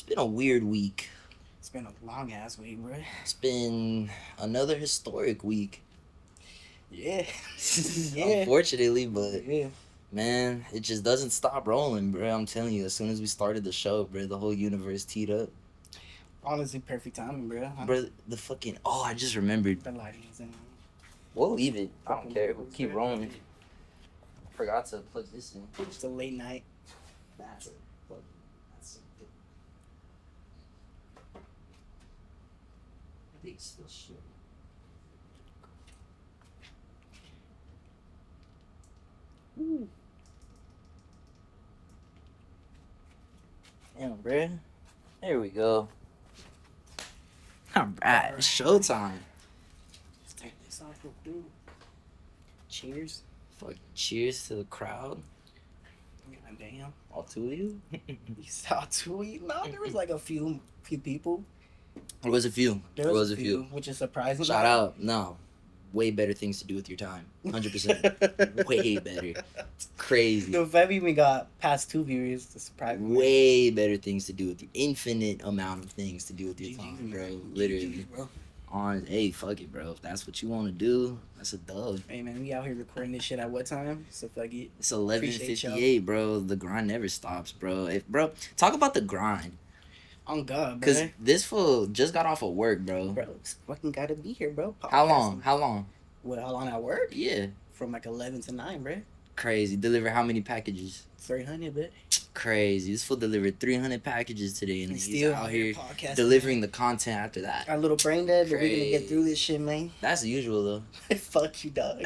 been a weird week. It's been a long ass week, bro. It's been another historic week. Yeah. Unfortunately, but Yeah. man, it just doesn't stop rolling, bro. I'm telling you, as soon as we started the show, bro, the whole universe teed up. Honestly, perfect timing, bro. Bro, the fucking I just remembered. The lighting is in. We'll leave it. I don't care. We'll keep rolling. Forgot to plug this in. It's a late night. That's it. That's it. I think it's still shit. Ooh. Damn, bro. There we go. Alright, it's showtime. Let's take this off real quick. Cheers. Fuck, cheers to the crowd. God damn. All two of you? You saw tweet? No, there was like a few people. There was a few. There was a few, which is surprising. Shout out. No. Way better things to do with your time. 100%. Way better. Crazy. The fact we even got past 2 viewers is surprising. Way better things to do with your infinite amount of things to do with your GG, time, bro. GG, Literally. bro. Hey, fuck it, bro. If that's what you want to do, that's a dub. Hey man, we out here recording this shit at what time? So fuck it. It's 11:58, bro. The grind never stops, bro. Talk about the grind. On God, Cause bro. this fool just got off of work, bro. Bro, fucking gotta be here, bro. How long? What, how long I work? Yeah. From like 11 to 9, bro. Crazy. Deliver how many packages? 300, but Crazy. This fool delivered 300 packages today, and he's still out here podcasting, delivering the content after that. our little brain dead, but we're gonna get through this shit, man. That's the usual, though. Fuck you, dog.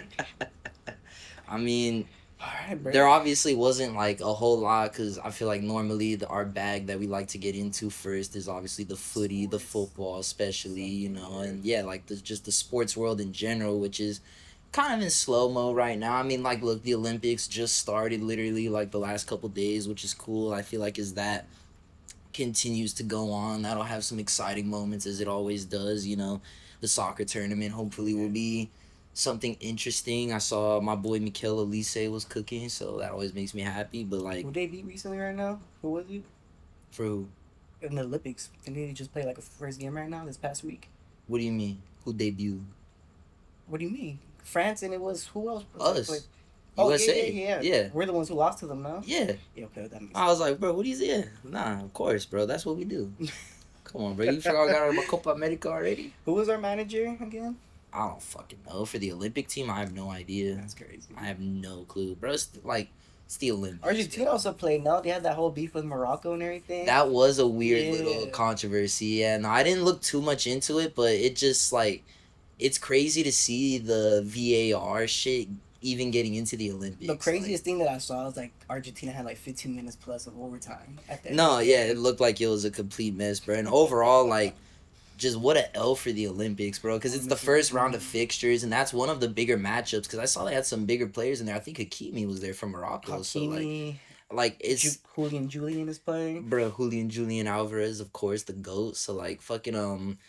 I mean, Alright, bro. there obviously wasn't like a whole lot, because I feel like normally our bag that we like to get into first is obviously the footy, the football especially, you know, and yeah, like just the sports world in general, which is kind of in slow-mo right now. I mean, like, look, the Olympics just started literally like the last couple days, which is cool. I feel like as that continues to go on, that'll have some exciting moments, as it always does, you know. The soccer tournament hopefully will be something interesting. I saw my boy Mikel Elise was cooking, so that always makes me happy. But like, Who they beat recently right now? Who was he? for who? In the Olympics. Didn't he just play like a first game right now this past week? What do you mean? Who debuted? What do you mean? France, and it was who else? Us. Oh, USA. yeah. We're the ones who lost to them, no? Yeah. Yeah, okay, that makes I was like, bro, what do you say? Nah, of course, bro. That's what we do. Come on, bro. You forgot I got our Copa America already? Who was our manager again? I don't fucking know. For the Olympic team, I have no idea. That's crazy. I have no clue, bro. It's the Olympics. Argentina also played, no? They had that whole beef with Morocco and everything. That was a weird little Yeah. controversy. Yeah, no, I didn't look too much into it, but it just like, it's crazy to see the VAR shit even getting into the Olympics. The craziest thing that I saw was like Argentina had like 15 minutes plus of overtime. No, yeah, it looked like it was a complete mess, bro. And overall, like, just what a L for the Olympics, bro. Because it's the first round of fixtures, and that's one of the bigger matchups. Because I saw they had some bigger players in there. I think Hakimi was there from Morocco. Hakimi, so like it's Julian is playing. Bro, Julian Alvarez, of course, the GOAT. So like fucking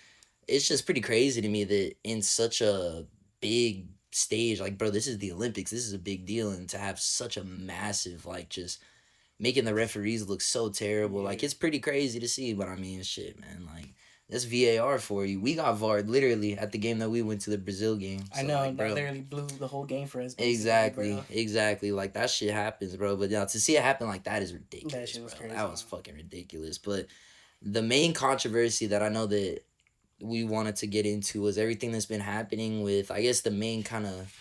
it's just pretty crazy to me that in such a big stage, like, bro, this is the Olympics. This is a big deal, and to have such a massive, like, just making the referees look so terrible. Yeah. Like, it's pretty crazy to see, but I mean, shit, man. Like, that's VAR for you. We got VAR'd literally at the game that we went to, the Brazil game. So, I know, like, that bro, literally blew the whole game for us. Exactly. Like, that shit happens, bro. But to see it happen like that is ridiculous. That shit was crazy. That was fucking ridiculous. But the main controversy that I know that we wanted to get into was everything that's been happening with, I guess, the main kind of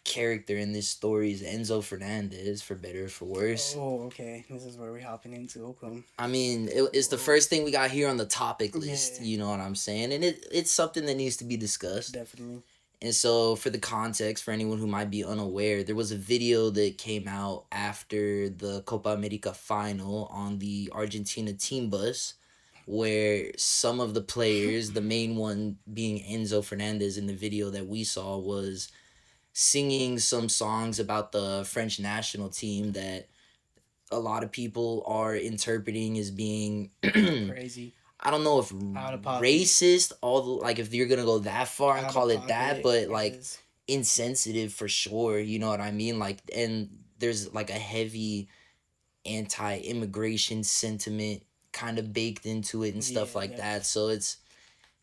character in this story is Enzo Fernandez, for better or for worse. Oh, okay. This is where we're hopping into. Okay. I mean, it's the first thing we got here on the topic list, you know what I'm saying? And it's something that needs to be discussed. Definitely. And so, for the context, for anyone who might be unaware, there was a video that came out after the Copa America final on the Argentina team bus, where some of the players, the main one being Enzo Fernandez in the video that we saw, was singing some songs about the French national team that a lot of people are interpreting as being crazy. I don't know if racist, like if you're gonna go that far and call it that, but like insensitive for sure, you know what I mean? Like, and there's like a heavy anti-immigration sentiment kind of baked into it and stuff Yeah, like yeah. that. So it's,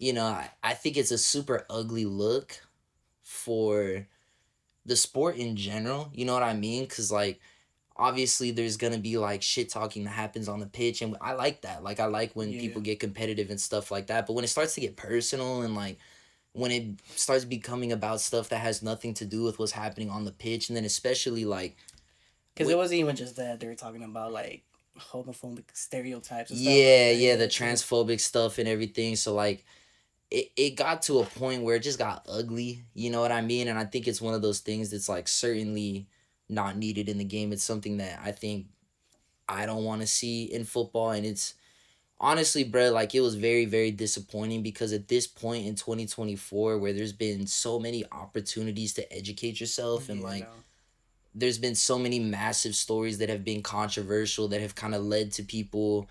I think it's a super ugly look for the sport in general. You know what I mean? Because, like, obviously there's gonna be like shit talking that happens on the pitch, and I like that. Like, I like when Yeah. people get competitive and stuff like that. But when it starts to get personal and like when it starts becoming about stuff that has nothing to do with what's happening on the pitch, and then especially like Because it wasn't even just that. They were talking about, like, homophobic stereotypes and stuff like yeah, that. yeah, the Yeah, too. transphobic stuff and everything. So like it got to a point where it just got ugly, you know what I mean? And I think it's one of those things that's like certainly not needed in the game. It's something that I think I don't want to see in football. And it's honestly, bro, like it was very, very disappointing because at this point in 2024, where there's been so many opportunities to educate yourself, and Yeah, like no. there's been so many massive stories that have been controversial that have kind of led to people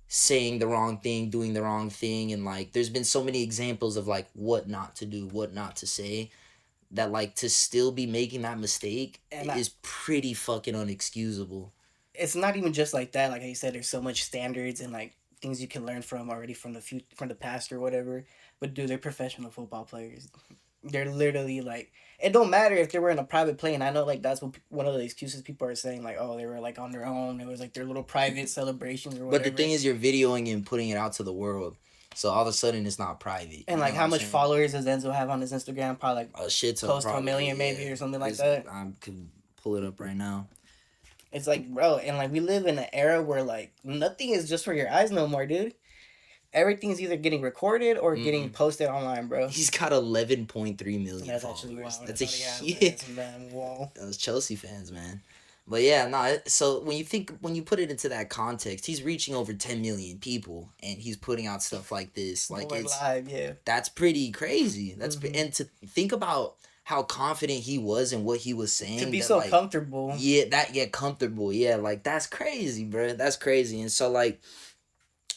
saying the wrong thing, doing the wrong thing, and like there's been so many examples of like what not to do, what not to say, that like to still be making that mistake And is pretty fucking unexcusable. it's not even just like that. Like you said, there's so much standards and, like, things you can learn from already from the past or whatever. But dude, they're professional football players. They're literally like, it don't matter if they were in a private plane. I know, like, that's what one of the excuses people are saying, like, oh, they were like on their own. It was like their little private celebrations or But the whatever. thing is, you're videoing and putting it out to the world, so all of a sudden it's not private. And You like, know what how I'm much saying? followers does Enzo have on his Instagram? Probably like A shit ton, close to a probably. million, Yeah. maybe, or something like It's, that. I could pull it up right now. It's like, bro, and like we live in an era where like nothing is just for your eyes no more, dude. Everything's either getting recorded or getting posted online, bro. He's got 11.3 million That's followers. actually wild. That's I a thought he had huge. less, man. Whoa. Those Chelsea fans, man. But yeah, no. So when you put it into that context, he's reaching over 10 million people, and he's putting out stuff like this. Like Going it's live, yeah. that's pretty crazy. That's Mhm. and to think about how confident he was in what he was saying. To be that, so like, comfortable. yeah, comfortable. Yeah, like that's crazy, bro. That's crazy. And so like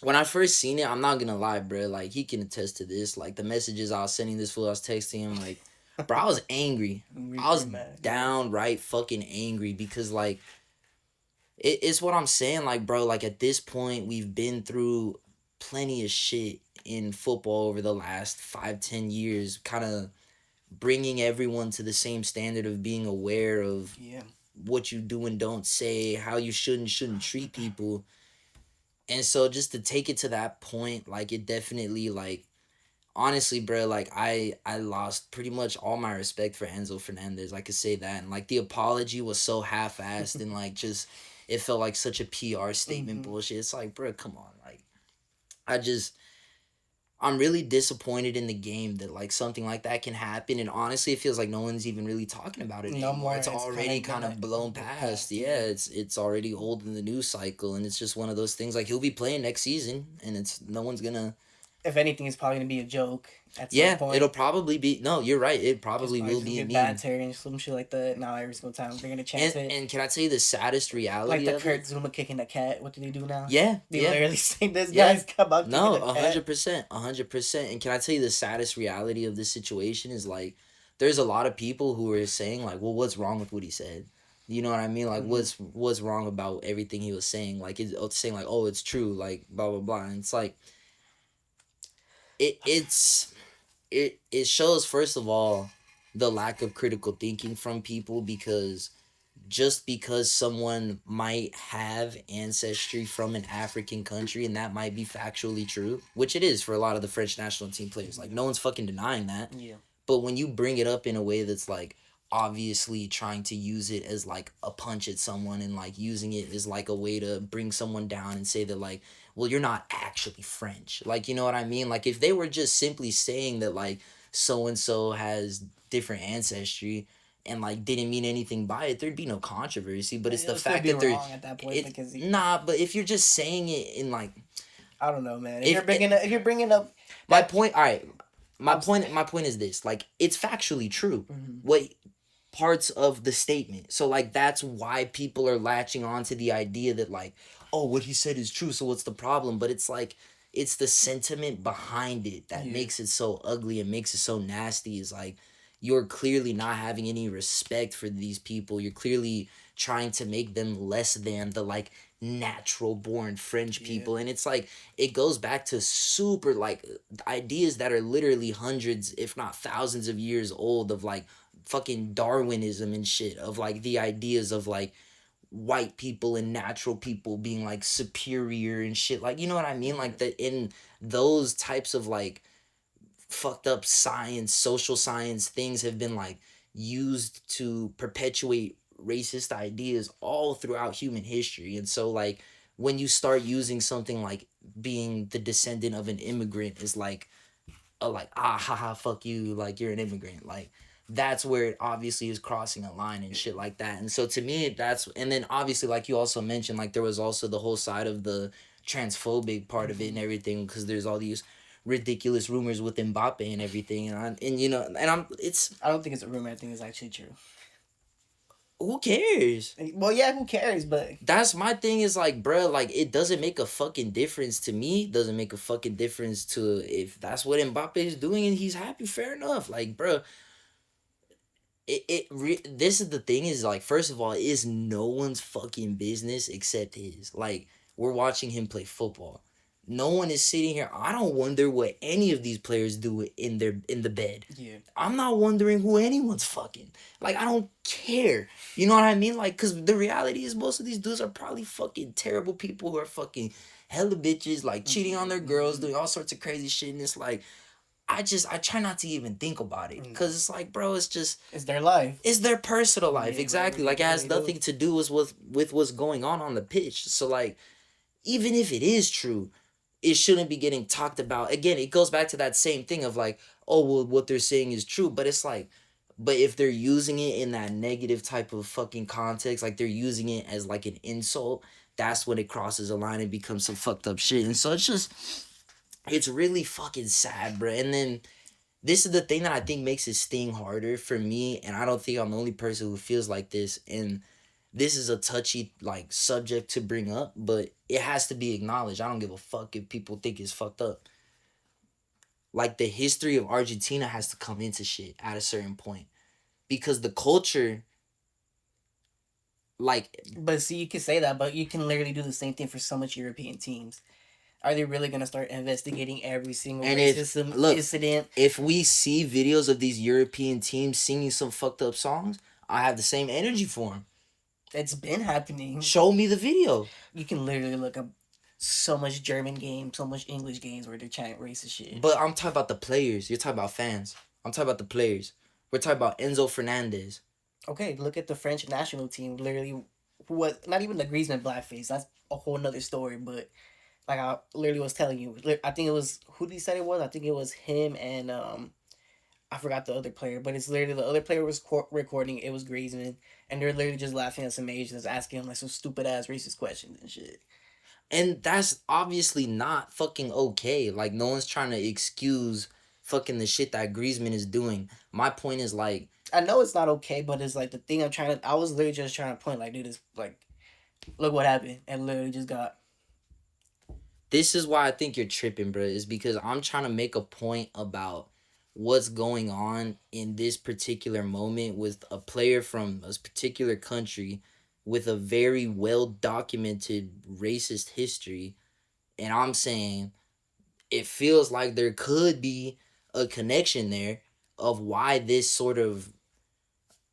when I first seen it, I'm not gonna lie, bro. Like he can attest to this. Like the messages I was sending this fool, I was texting him, like, bro, I was angry. I was Mad, downright fucking angry because like it's what I'm saying. Like, bro, like at this point, we've been through plenty of shit in football over the last 5-10 years, kind of bringing everyone to the same standard of being aware of yeah. what you do and don't say, how you should and shouldn't treat people. And so just to take it to that point, like it definitely, like, honestly, bro, like I lost pretty much all my respect for Enzo Fernandez. I could say that. And like the apology was so half assed and like just it felt like such a PR statement bullshit. It's like, bro, come on. Like I just I'm really disappointed in the game that like something like that can happen, and honestly it feels like no one's even really talking about it No anymore. more. It's already kind of blown past. Yeah, it's already old in the news cycle, and it's just one of those things. Like he'll be playing next season, and it's no one's gonna. If anything, it's probably gonna be a joke. At some Yeah, point. it'll probably be. No, you're right. It probably will be a meme. Banter and some shit like that. Now every single time they're gonna chance it. And can I tell you the saddest reality? Like the of Kurt it? Zuma kicking the cat. What did he do now? Yeah, They yeah. literally say this Yeah. guy's come out No, kicking the cat. 100%, 100%. And can I tell you the saddest reality of this situation is like, there's a lot of people who are saying like, well, what's wrong with what he said? You know what I mean? Like, what's wrong about everything he was saying? Like, it's saying like, oh, it's true, like blah blah blah. And it's like, it shows first of all the lack of critical thinking from people, because just because someone might have ancestry from an African country and that might be factually true, which it is for a lot of the French national team players. Like no one's fucking denying that. Yeah. But when you bring it up in a way that's like obviously trying to use it as like a punch at someone, and like using it as like a way to bring someone down and say that like, well, you're not actually French. Like, you know what I mean? Like if they were just simply saying that like so and so has different ancestry and like didn't mean anything by it, there'd be no controversy. But it's the fact that they're at that point because nah. But if you're just saying it in like, I don't know, man. If you're bringing up my point, all right. My point is this: like, it's factually true. What parts of the statement? So like that's why people are latching on to the idea that like, oh, what he said is true. So what's the problem? But it's like, it's the sentiment behind it that makes it so ugly and makes it so nasty. Is like, you're clearly not having any respect for these people. You're clearly trying to make them less than the like natural born French Yeah. people. And it's like, it goes back to super like ideas that are literally hundreds, if not thousands of years old, of like fucking Darwinism and shit, of like the ideas of like white people and natural people being like superior and shit. Like, you know what I mean? Like that in those types of like fucked up science, social science things have been like used to perpetuate racist ideas all throughout human history. And so like when you start using something like being the descendant of an immigrant is like a like haha fuck you, like you're an immigrant, like that's where it obviously is crossing a line and shit like that. And so to me that's, and then obviously like you also mentioned, like there was also the whole side of the transphobic part of it and everything, because there's all these ridiculous rumors with Mbappe and everything, and you know, and I'm it's I don't think it's a rumor. I think it's actually true. who cares? Well, yeah, who cares? But That's my thing, is like, bruh, like it doesn't make a fucking difference to me. It doesn't make a fucking difference to, if that's what Mbappe is doing and he's happy, fair enough. Like, bruh, this is the thing, is like, first of all, it is no one's fucking business except his. Like, we're watching him play football. No one is sitting here. I don't wonder what any of these players do in the bed. yeah, I'm not wondering who anyone's fucking. Like, I don't care. You know what I mean? Like, cause the reality is most of these dudes are probably fucking terrible people who are fucking hella bitches, like cheating on their girls, doing all sorts of crazy shit. And it's like, I try not to even think about it, because it's like, bro, it's just, it's their life. it's their personal life. Yeah, Exactly. whatever Like, it they has do. nothing to do with what's going on the pitch. So like, even if it is true, it shouldn't be getting talked about. Again, it goes back to that same thing of like, oh well, what they're saying is true, but it's like, but if they're using it in that negative type of fucking context, like they're using it as like an insult, that's when it crosses a line and becomes some fucked up shit. And so it's just, it's really fucking sad, bro. And then this is the thing that I think makes it sting harder for me, and I don't think I'm the only person who feels like this. And this is a touchy like subject to bring up, but it has to be acknowledged. I don't give a fuck if people think it's fucked up. Like, the history of Argentina has to come into shit at a certain point, because the culture, like, But see, you can say that, but you can literally do the same thing for so much European teams. Are they really gonna start investigating every single and if racism look, incident? if we see videos of these European teams singing some fucked up songs, I have the same energy for them. It's been happening. Show me the video. You can literally look up so much German games, so much English games where they're chanting racist shit. But I'm talking about the players. You're talking about fans. I'm talking about the players. We're talking about Enzo Fernandez. Okay, look at the French national team. Literally, who was not even the Griezmann blackface. That's a whole nother story. But like I literally was telling you, I think it was who he said it was. I think it was him and I forgot the other player. But it's literally the other player was recording. It was Griezmann, and they're literally just laughing at some Asians asking him like some stupid ass racist questions and shit. And that's obviously not fucking okay. Like, no one's trying to excuse fucking the shit that Griezmann is doing. My point is, like, I know it's not okay, but it's like the thing I'm trying to. I was literally just trying to point like, dude, this like, look what happened, and literally just got. this is why I think you're tripping, bro. Is because I'm trying to make a point about what's going on in this particular moment with a player from a particular country with a very well documented racist history. And I'm saying it feels like there could be a connection there of why this sort of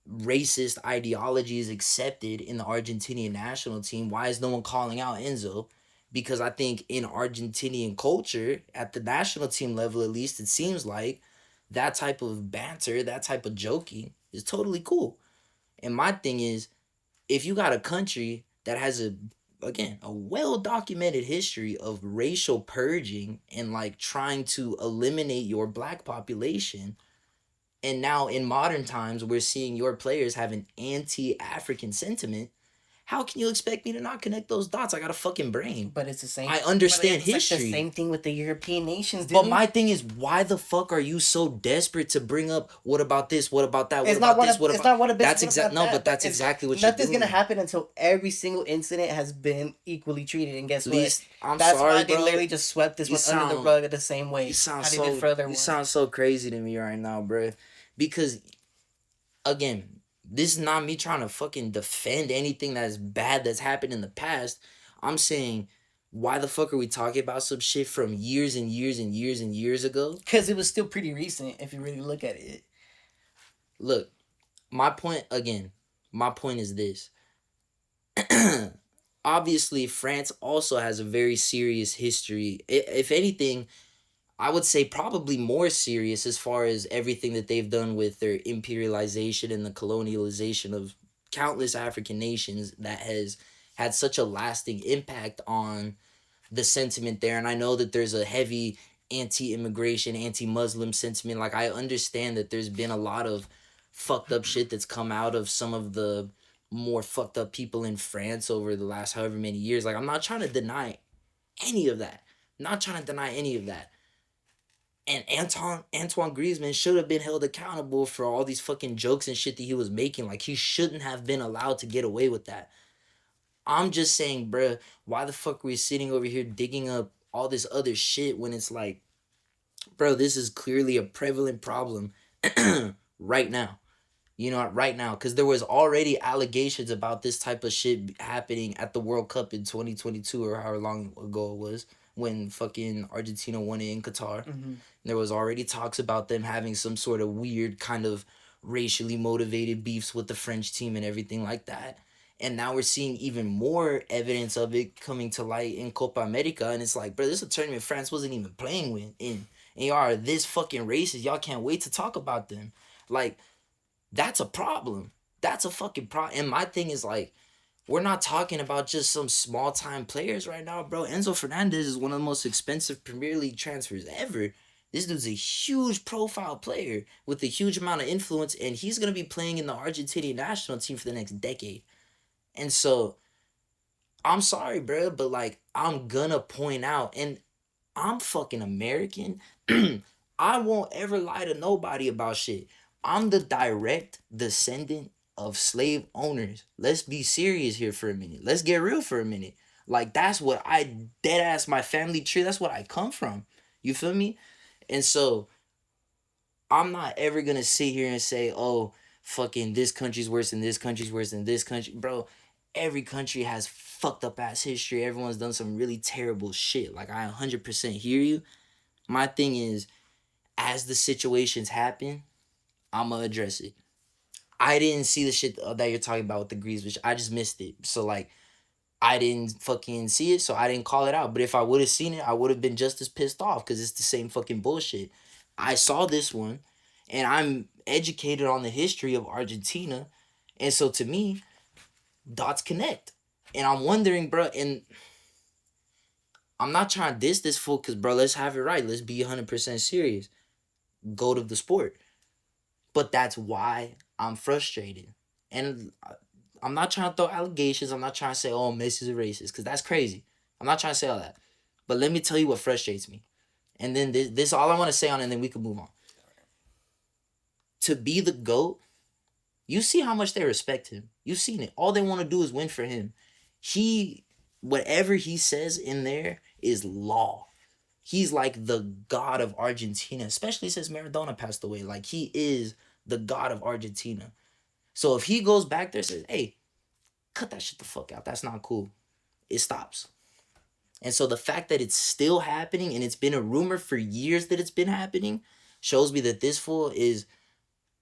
racist ideology is accepted in the Argentinian national team. Why is no one calling out Enzo? Because I think in Argentinian culture, at the national team level at least, it seems like that type of banter, that type of joking is totally cool. And my thing is, if you got a country that has a well documented history of racial purging and like trying to eliminate your black population, and now in modern times we're seeing your players have an anti-African sentiment, how can you expect me to not connect those dots? I got a fucking brain. But it's the same. I understand it's history. Like the same thing with the European nations, dude. But my thing is, why the fuck are you so desperate to bring up what about this? What about that? What It's about not this? what. What It's about not what a that's business. exactly no, but that's exactly what nothing's you're gonna doing. happen until every single incident has been equally treated. And guess Least, what? I'm That's sorry, why they bro. literally just swept this You one under the sound- rug the same way. You sound how they so did for other you ones. sound so crazy to me right now, bro. Because again, this is not me trying to fucking defend anything that's bad that's happened in the past. I'm saying, why the fuck are we talking about some shit from years and years and years and years ago? Because it was still pretty recent if you really look at it. Look, my point again, my point is this. Obviously, France also has a very serious history. If anything, I would say probably more serious as far as everything that they've done with their imperialization and the colonialization of countless African nations that has had such a lasting impact on the sentiment there. And I know that there's a heavy anti-immigration, anti-Muslim sentiment. Like, I understand that there's been a lot of fucked up shit that's come out of some of the more fucked up people in France over the last however many years. Like, I'm not trying to deny any of that. Not trying to deny any of that. And Antoine Griezmann should have been held accountable for all these fucking jokes and shit that he was making. Like, he shouldn't have been allowed to get away with that. I'm just saying, bruh, why the fuck are we sitting over here digging up all this other shit when it's like, bro, this is clearly a prevalent problem right now. You know, right now, because there was already allegations about this type of shit happening at the World Cup in 2022 or however long ago it was when fucking Argentina won it in Qatar. Mm-hmm. There was already talks about them having some sort of weird kind of racially motivated beefs with the French team and everything like that. And now we're seeing even more evidence of it coming to light in Copa America. And it's like, bro, this is a tournament France wasn't even playing with in. And y'all are this fucking racist. Y'all can't wait to talk about them. Like, that's a problem. That's a fucking problem. And my thing is like, we're not talking about just some small time players right now, bro. Enzo Fernandez is one of the most expensive Premier League transfers ever. This dude's a huge profile player with a huge amount of influence, and he's gonna be playing in the Argentinian national team for the next decade. And so, I'm sorry, bro, but like, I'm gonna point out, and I'm fucking American. I won't ever lie to nobody about shit. I'm the direct descendant of slave owners. Let's be serious here for a minute. Let's get real for a minute. Like, that's what I dead ass my family tree. That's what I come from. You feel me? And so I'm not ever gonna sit here and say, oh, fucking this country's worse than this country's worse than this country. Bro, every country has fucked up ass history. Everyone's done some really terrible shit. Like, I 100% hear you. My thing is, as the situations happen, I'ma address it. I didn't see the shit that you're talking about with the grease, which I just missed it. So like, I didn't fucking see it, so I didn't call it out. But if I would have seen it, I would have been just as pissed off because it's the same fucking bullshit. I saw this one, and I'm educated on the history of Argentina, and so to me, dots connect. And I'm wondering, bro, and I'm not trying to diss this fool, because, bro, let's have it right. Let's be 100% serious. Goat of the sport. But that's why I'm frustrated. And I'm not trying to throw allegations. I'm not trying to say, oh, Messi's a racist, because that's crazy. I'm not trying to say all that. But let me tell you what frustrates me. And then this all I want to say on it, and then we can move on. To be the GOAT, you see how much they respect him. You've seen it. All they want to do is win for him. Whatever he says in there is law. He's like the god of Argentina, especially since Maradona passed away. Like, he is the god of Argentina. So if he goes back there and says, hey, cut that shit the fuck out, that's not cool, it stops. And so the fact that it's still happening, and it's been a rumor for years that it's been happening, shows me that this fool is,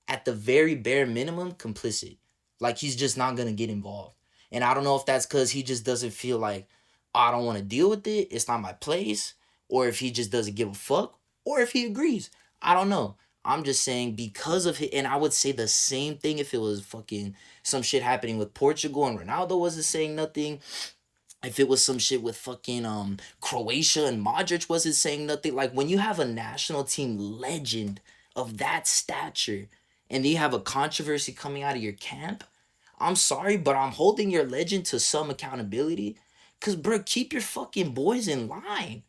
at the very bare minimum, complicit. Like, he's just not gonna get involved. And I don't know if that's because he just doesn't feel like, oh, I don't want to deal with it, it's not my place, or if he just doesn't give a fuck, or if he agrees. I don't know. I'm just saying, because of it, and I would say the same thing if it was fucking some shit happening with Portugal and Ronaldo wasn't saying nothing. If it was some shit with fucking Croatia and Modric wasn't saying nothing. Like, when you have a national team legend of that stature, and you have a controversy coming out of your camp, I'm sorry, but I'm holding your legend to some accountability. Cause, bro, keep your fucking boys in line.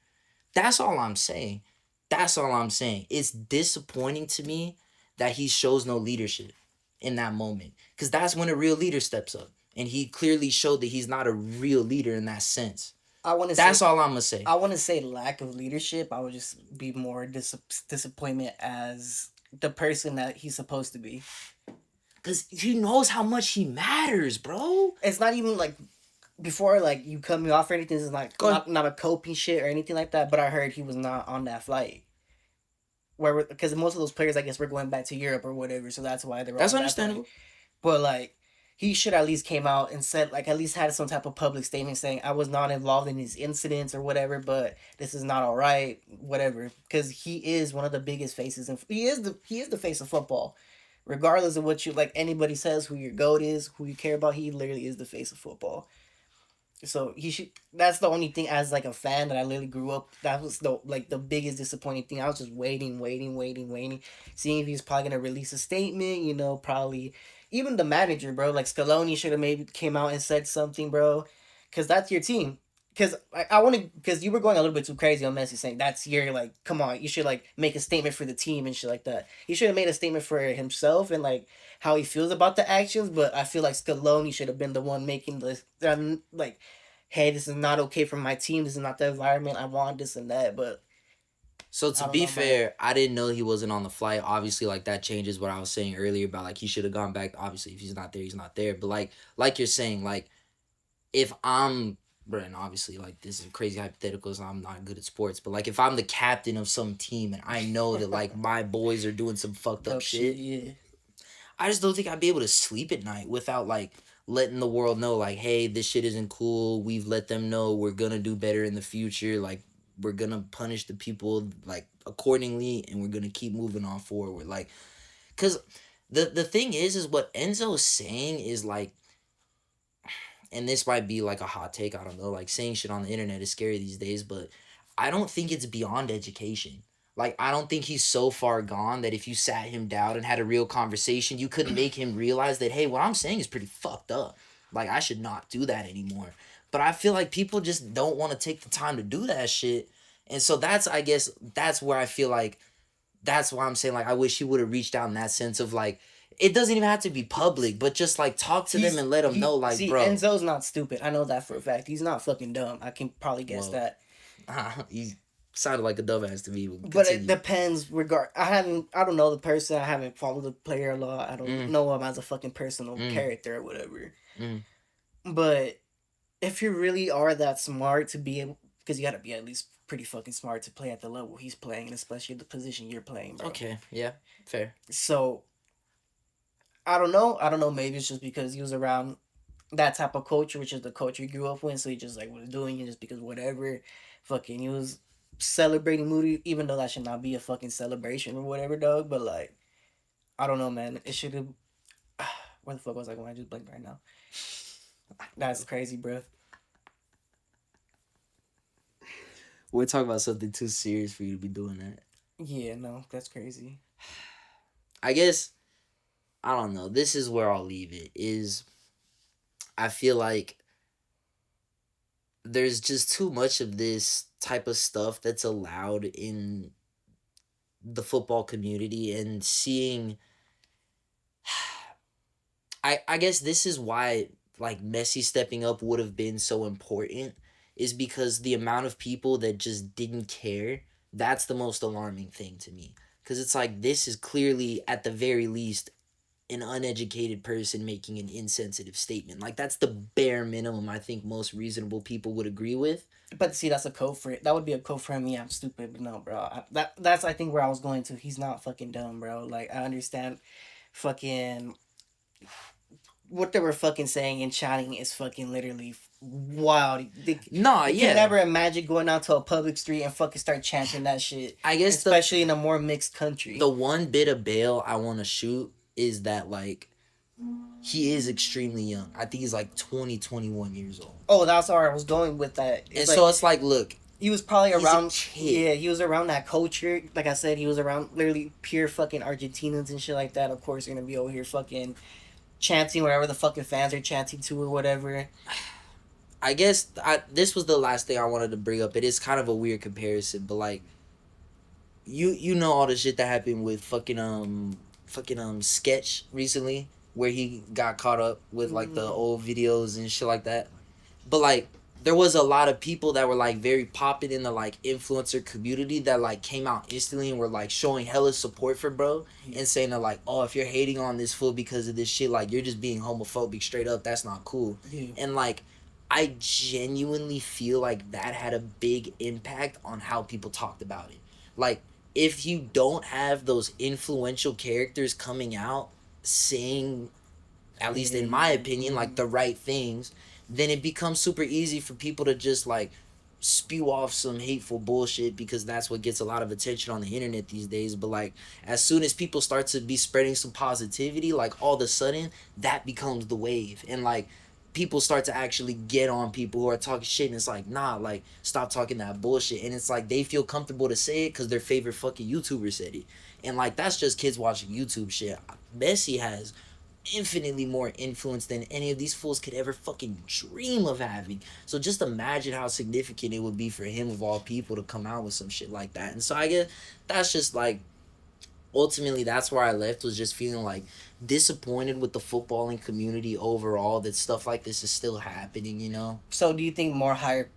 That's all I'm saying. That's all I'm saying. It's disappointing to me that he shows no leadership in that moment. Because that's when a real leader steps up. And he clearly showed that he's not a real leader in that sense. I want to That's say all I'm going to say. I want to say lack of leadership. I would just be more disappointment as the person that he's supposed to be. Because he knows how much he matters, bro. It's not even like before like you cut me off or anything, this is like Go ahead. not a coping shit or anything like that. But I heard he was not on that flight. Where because most of those players, I guess, were going back to Europe or whatever, so that's why they're all That's on that flight. understandable. But like, he should at least came out and said like at least had some type of public statement saying I was not involved in these incidents or whatever, but this is not all right, whatever. Because he is one of the biggest faces, and he is the face of football. Regardless of what you like, anybody says who your goat is, who you care about, he literally is the face of football. So he should. That's the only thing as like a fan that I literally grew up. That was the biggest disappointing thing. I was just waiting, seeing if he's probably gonna release a statement. You know, probably even the manager, bro. Like Scaloni should have maybe came out and said something, bro, because that's your team. Because I want to, because you were going a little bit too crazy on Messi saying that's your like, come on, you should like make a statement for the team and shit like that. He should have made a statement for himself and like how he feels about the actions. But I feel like Scaloni should have been the one making the like, hey, this is not okay for my team. This is not the environment I want. This and that. But So I to don't be know, man. fair, I didn't know he wasn't on the flight. Obviously, like that changes what I was saying earlier about like he should have gone back. Obviously, if he's not there, he's not there. But like you're saying, like if I'm Bren, obviously like this is crazy hypotheticals and I'm not good at sports, but like if I'm the captain of some team and I know that like my boys are doing some fucked up Dope shit, shit, yeah. I just don't think I'd be able to sleep at night without like letting the world know like, hey, this shit isn't cool. We've let them know we're gonna do better in the future. Like we're gonna punish the people like accordingly and we're gonna keep moving on forward. Like cause the thing is what Enzo's saying is like, and this might be like a hot take, I don't know, like saying shit on the internet is scary these days, but I don't think it's beyond education. Like I don't think he's so far gone that if you sat him down and had a real conversation, you could make him realize that hey, what I'm saying is pretty fucked up. Like I should not do that anymore. But I feel like people just don't want to take the time to do that shit. And so that's I guess that's where I feel like that's why I'm saying like I wish he would have reached out in that sense of like it doesn't even have to be public, but just like talk to them and let them know like See, bro, Enzo's not stupid. I know that for a fact. He's not fucking dumb. I can probably guess well, that. he sounded like a dumbass to me. But it Continue. depends. I don't know the person. I haven't followed the player a lot. I don't know him as a fucking personal character or whatever. Mm. But if you really are that smart to be able, because you got to be at least pretty fucking smart to play at the level he's playing, and especially the position you're playing, bro. Okay, yeah, fair. So I don't know. I don't know. Maybe it's just because he was around that type of culture, which is the culture he grew up with. So he just like was doing it just because whatever, fucking he was celebrating Moody, even though that should not be a fucking celebration or whatever, dog. But like, I don't know, man. It should have. Where the fuck was I going? I just blinked right now. That's crazy, bro. We're talking about something too serious for you to be doing that. Yeah, no, that's crazy. I guess I don't know. This is where I'll leave it. Is I feel like there's just too much of this type of stuff that's allowed in the football community and seeing I guess this is why like Messi stepping up would have been so important is because the amount of people that just didn't care, that's the most alarming thing to me. Cuz it's like this is clearly at the very least an uneducated person making an insensitive statement. Like that's the bare minimum I think most reasonable people would agree with. But see, that's a code for it. That would be a code for him. Yeah, I'm stupid, but no, bro. That's I think where I was going to. He's not fucking dumb, bro. Like I understand, fucking what they were fucking saying and chatting is fucking literally wild. Nah, They yeah. can never imagine going out to a public street and fucking start chanting that shit. I guess Especially in a more mixed country. the one bit of bail I want to shoot is that like he is extremely young. I think he's like 20, 21 years old. Oh, that's where I was going with that. And so it's like, look, he was probably he's a around. kid. Yeah, he was around that culture. Like I said, he was around literally pure fucking Argentinians and shit like that. Of course, you're gonna be over here fucking chanting whatever the fucking fans are chanting to or whatever. I guess this was the last thing I wanted to bring up. It is kind of a weird comparison, but like, you know all the shit that happened with fucking Sketch recently, where he got caught up with like the old videos and shit like that. But like, there was a lot of people that were like very popping in the like influencer community that like came out instantly and were like showing hella support for bro and saying that like, oh, if you're hating on this fool because of this shit, like you're just being homophobic straight up. That's not cool. Yeah. And like, I genuinely feel like that had a big impact on how people talked about it. Like, if you don't have those influential characters coming out saying, at least in my opinion, like the right things, then it becomes super easy for people to just like spew off some hateful bullshit because that's what gets a lot of attention on the internet these days. But like, as soon as people start to be spreading some positivity, like all of a sudden that becomes the wave. And like, people start to actually get on people who are talking shit, and it's like, nah, like, stop talking that bullshit. And it's like they feel comfortable to say it because their favorite fucking YouTuber said it. And like, that's just kids watching YouTube shit. Messi has infinitely more influence than any of these fools could ever fucking dream of having. So just imagine how significant it would be for him of all people to come out with some shit like that. And so I guess that's just like, ultimately that's where I left, was just feeling like disappointed with the footballing community overall that stuff like this is still happening, you know? So do you think more higher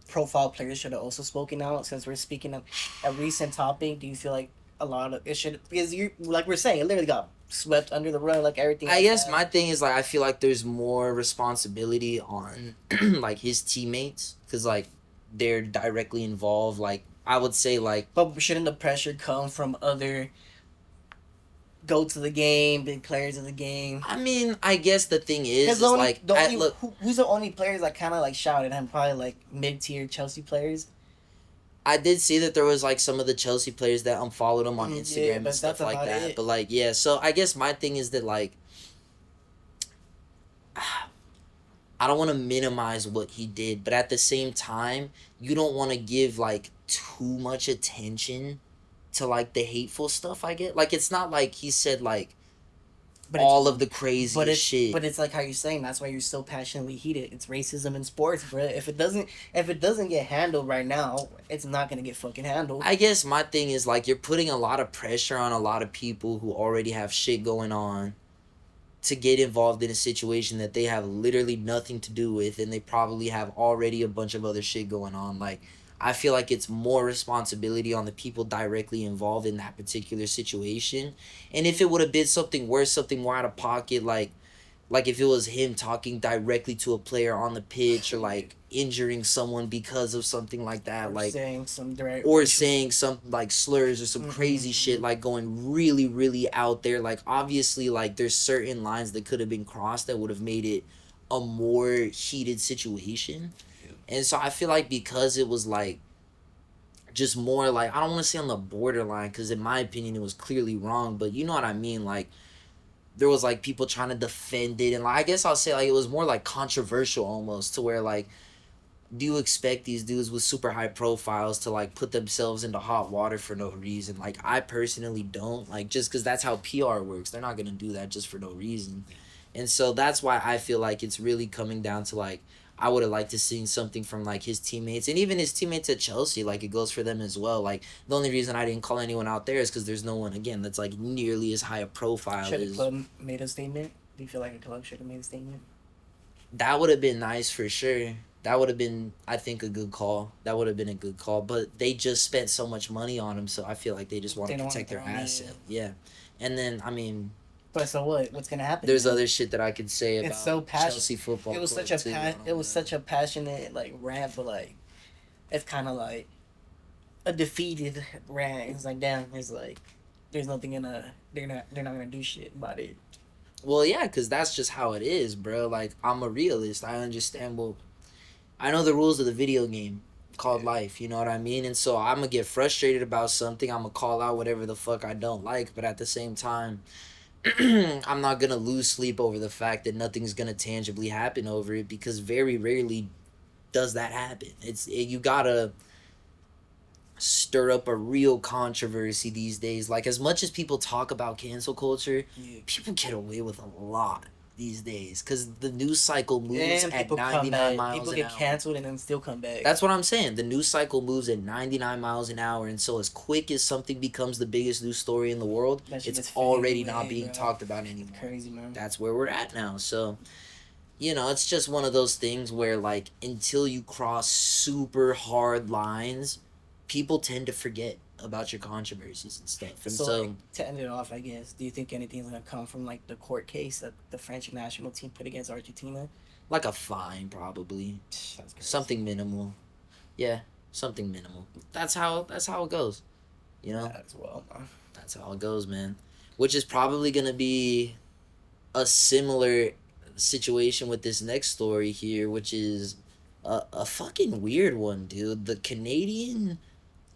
profile players should have also spoken out? Since we're speaking of a recent topic, do you feel like a lot of it should, because you, like we're saying, it literally got swept under the rug like everything I else guess has. my thing is like, I feel like there's more responsibility on like his teammates, because like they're directly involved. Like, I would say like, But shouldn't the pressure come from other go to the game, big players of the game? I mean, I guess the thing Because is like, the only look, who's the only players that kind of like shouted? I'm probably like mid tier Chelsea players. I did see that there was like some of the Chelsea players that unfollowed him on Yeah, Instagram and but stuff that's like about that. it. But like, yeah, so I guess my thing is that like, I don't want to minimize what he did, but at the same time, you don't want to give like too much attention to like the hateful stuff I get. Like, it's not like he said like But it's all of the craziest shit. but it's like how you're saying. That's why you're so passionately heated. It's racism in sports, bro. If it doesn't get handled right now, it's not gonna get fucking handled. I guess my thing is like, you're putting a lot of pressure on a lot of people who already have shit going on to get involved in a situation that they have literally nothing to do with, and they probably have already a bunch of other shit going on. Like, I feel like it's more responsibility on the people directly involved in that particular situation. And if it would have been something worse, something more out of pocket, like if it was him talking directly to a player on the pitch, or like injuring someone because of something like that, Or like, saying some direct or saying some like slurs or some crazy Mhm. shit, like going really really out there, like obviously like there's certain lines that could have been crossed that would have made it a more heated situation. And so I feel like because it was like just more like, I don't want to say on the borderline, because in my opinion it was clearly wrong, but you know what I mean, like there was like people trying to defend it, and like, I guess I'll say like it was more like controversial almost, to where like, do you expect these dudes with super high profiles to like put themselves into hot water for no reason? Like, I personally don't, like, just because that's how PR works. They're not gonna do that just for no reason. And so that's why I feel like it's really coming down to like, I would have liked to seen something from like his teammates, and even his teammates at Chelsea. Like, it goes for them as well. Like, the only reason I didn't call anyone out there is because there's no one, again, that's like nearly as high a profile Should the as. club made a statement? Do you feel like a club should have made a statement? That would have been nice for sure. That would have been, I think, a good call. That would have been a good call. But they just spent so much money on him, so I feel like they just want They to don't want protect to their throw money, asset. Yeah. And then, I mean, But so what? What's gonna happen? there's then? other shit that I could say It's about so passionate. Chelsea football. It was Club such a too. I don't it was know. such a passionate like rant, but like it's kind of like a defeated rant. It's like damn. It's like there's nothing gonna they're not gonna do shit about it. Well, yeah, because that's just how it is, bro. Like, I'm a realist. I understand, well, I know the rules of the video game called life, you know what I mean? And so I'm going to get frustrated about something. I'm going to call out whatever the fuck I don't like. But at the same time, I'm not going to lose sleep over the fact that nothing's going to tangibly happen over it, because very rarely does that happen. You got to stir up a real controversy these days. Like, as much as people talk about cancel culture, Yeah. people get away with a lot these days because the news cycle moves And at people come 99 back. miles People an get hour. canceled and then still come back. That's what I'm saying. The news cycle moves at 99 miles an hour, and so as quick as something becomes the biggest news story in the world, That shit it's just fade already away, not being bro. talked about anymore. Crazy, man. That's where we're at now. So, you know, it's just one of those things where, like, until you cross super hard lines, people tend to forget about your controversies and stuff. And so, Like, to end it off, I guess, do you think anything's gonna come from like the court case that the French national team put against Argentina? Like a fine, probably. That's crazy. Something minimal. Yeah, something minimal. That's how it goes. You know, As well, man. that's how it goes, man. Which is probably gonna be a similar situation with this next story here, which is a fucking weird one, dude. The Canadian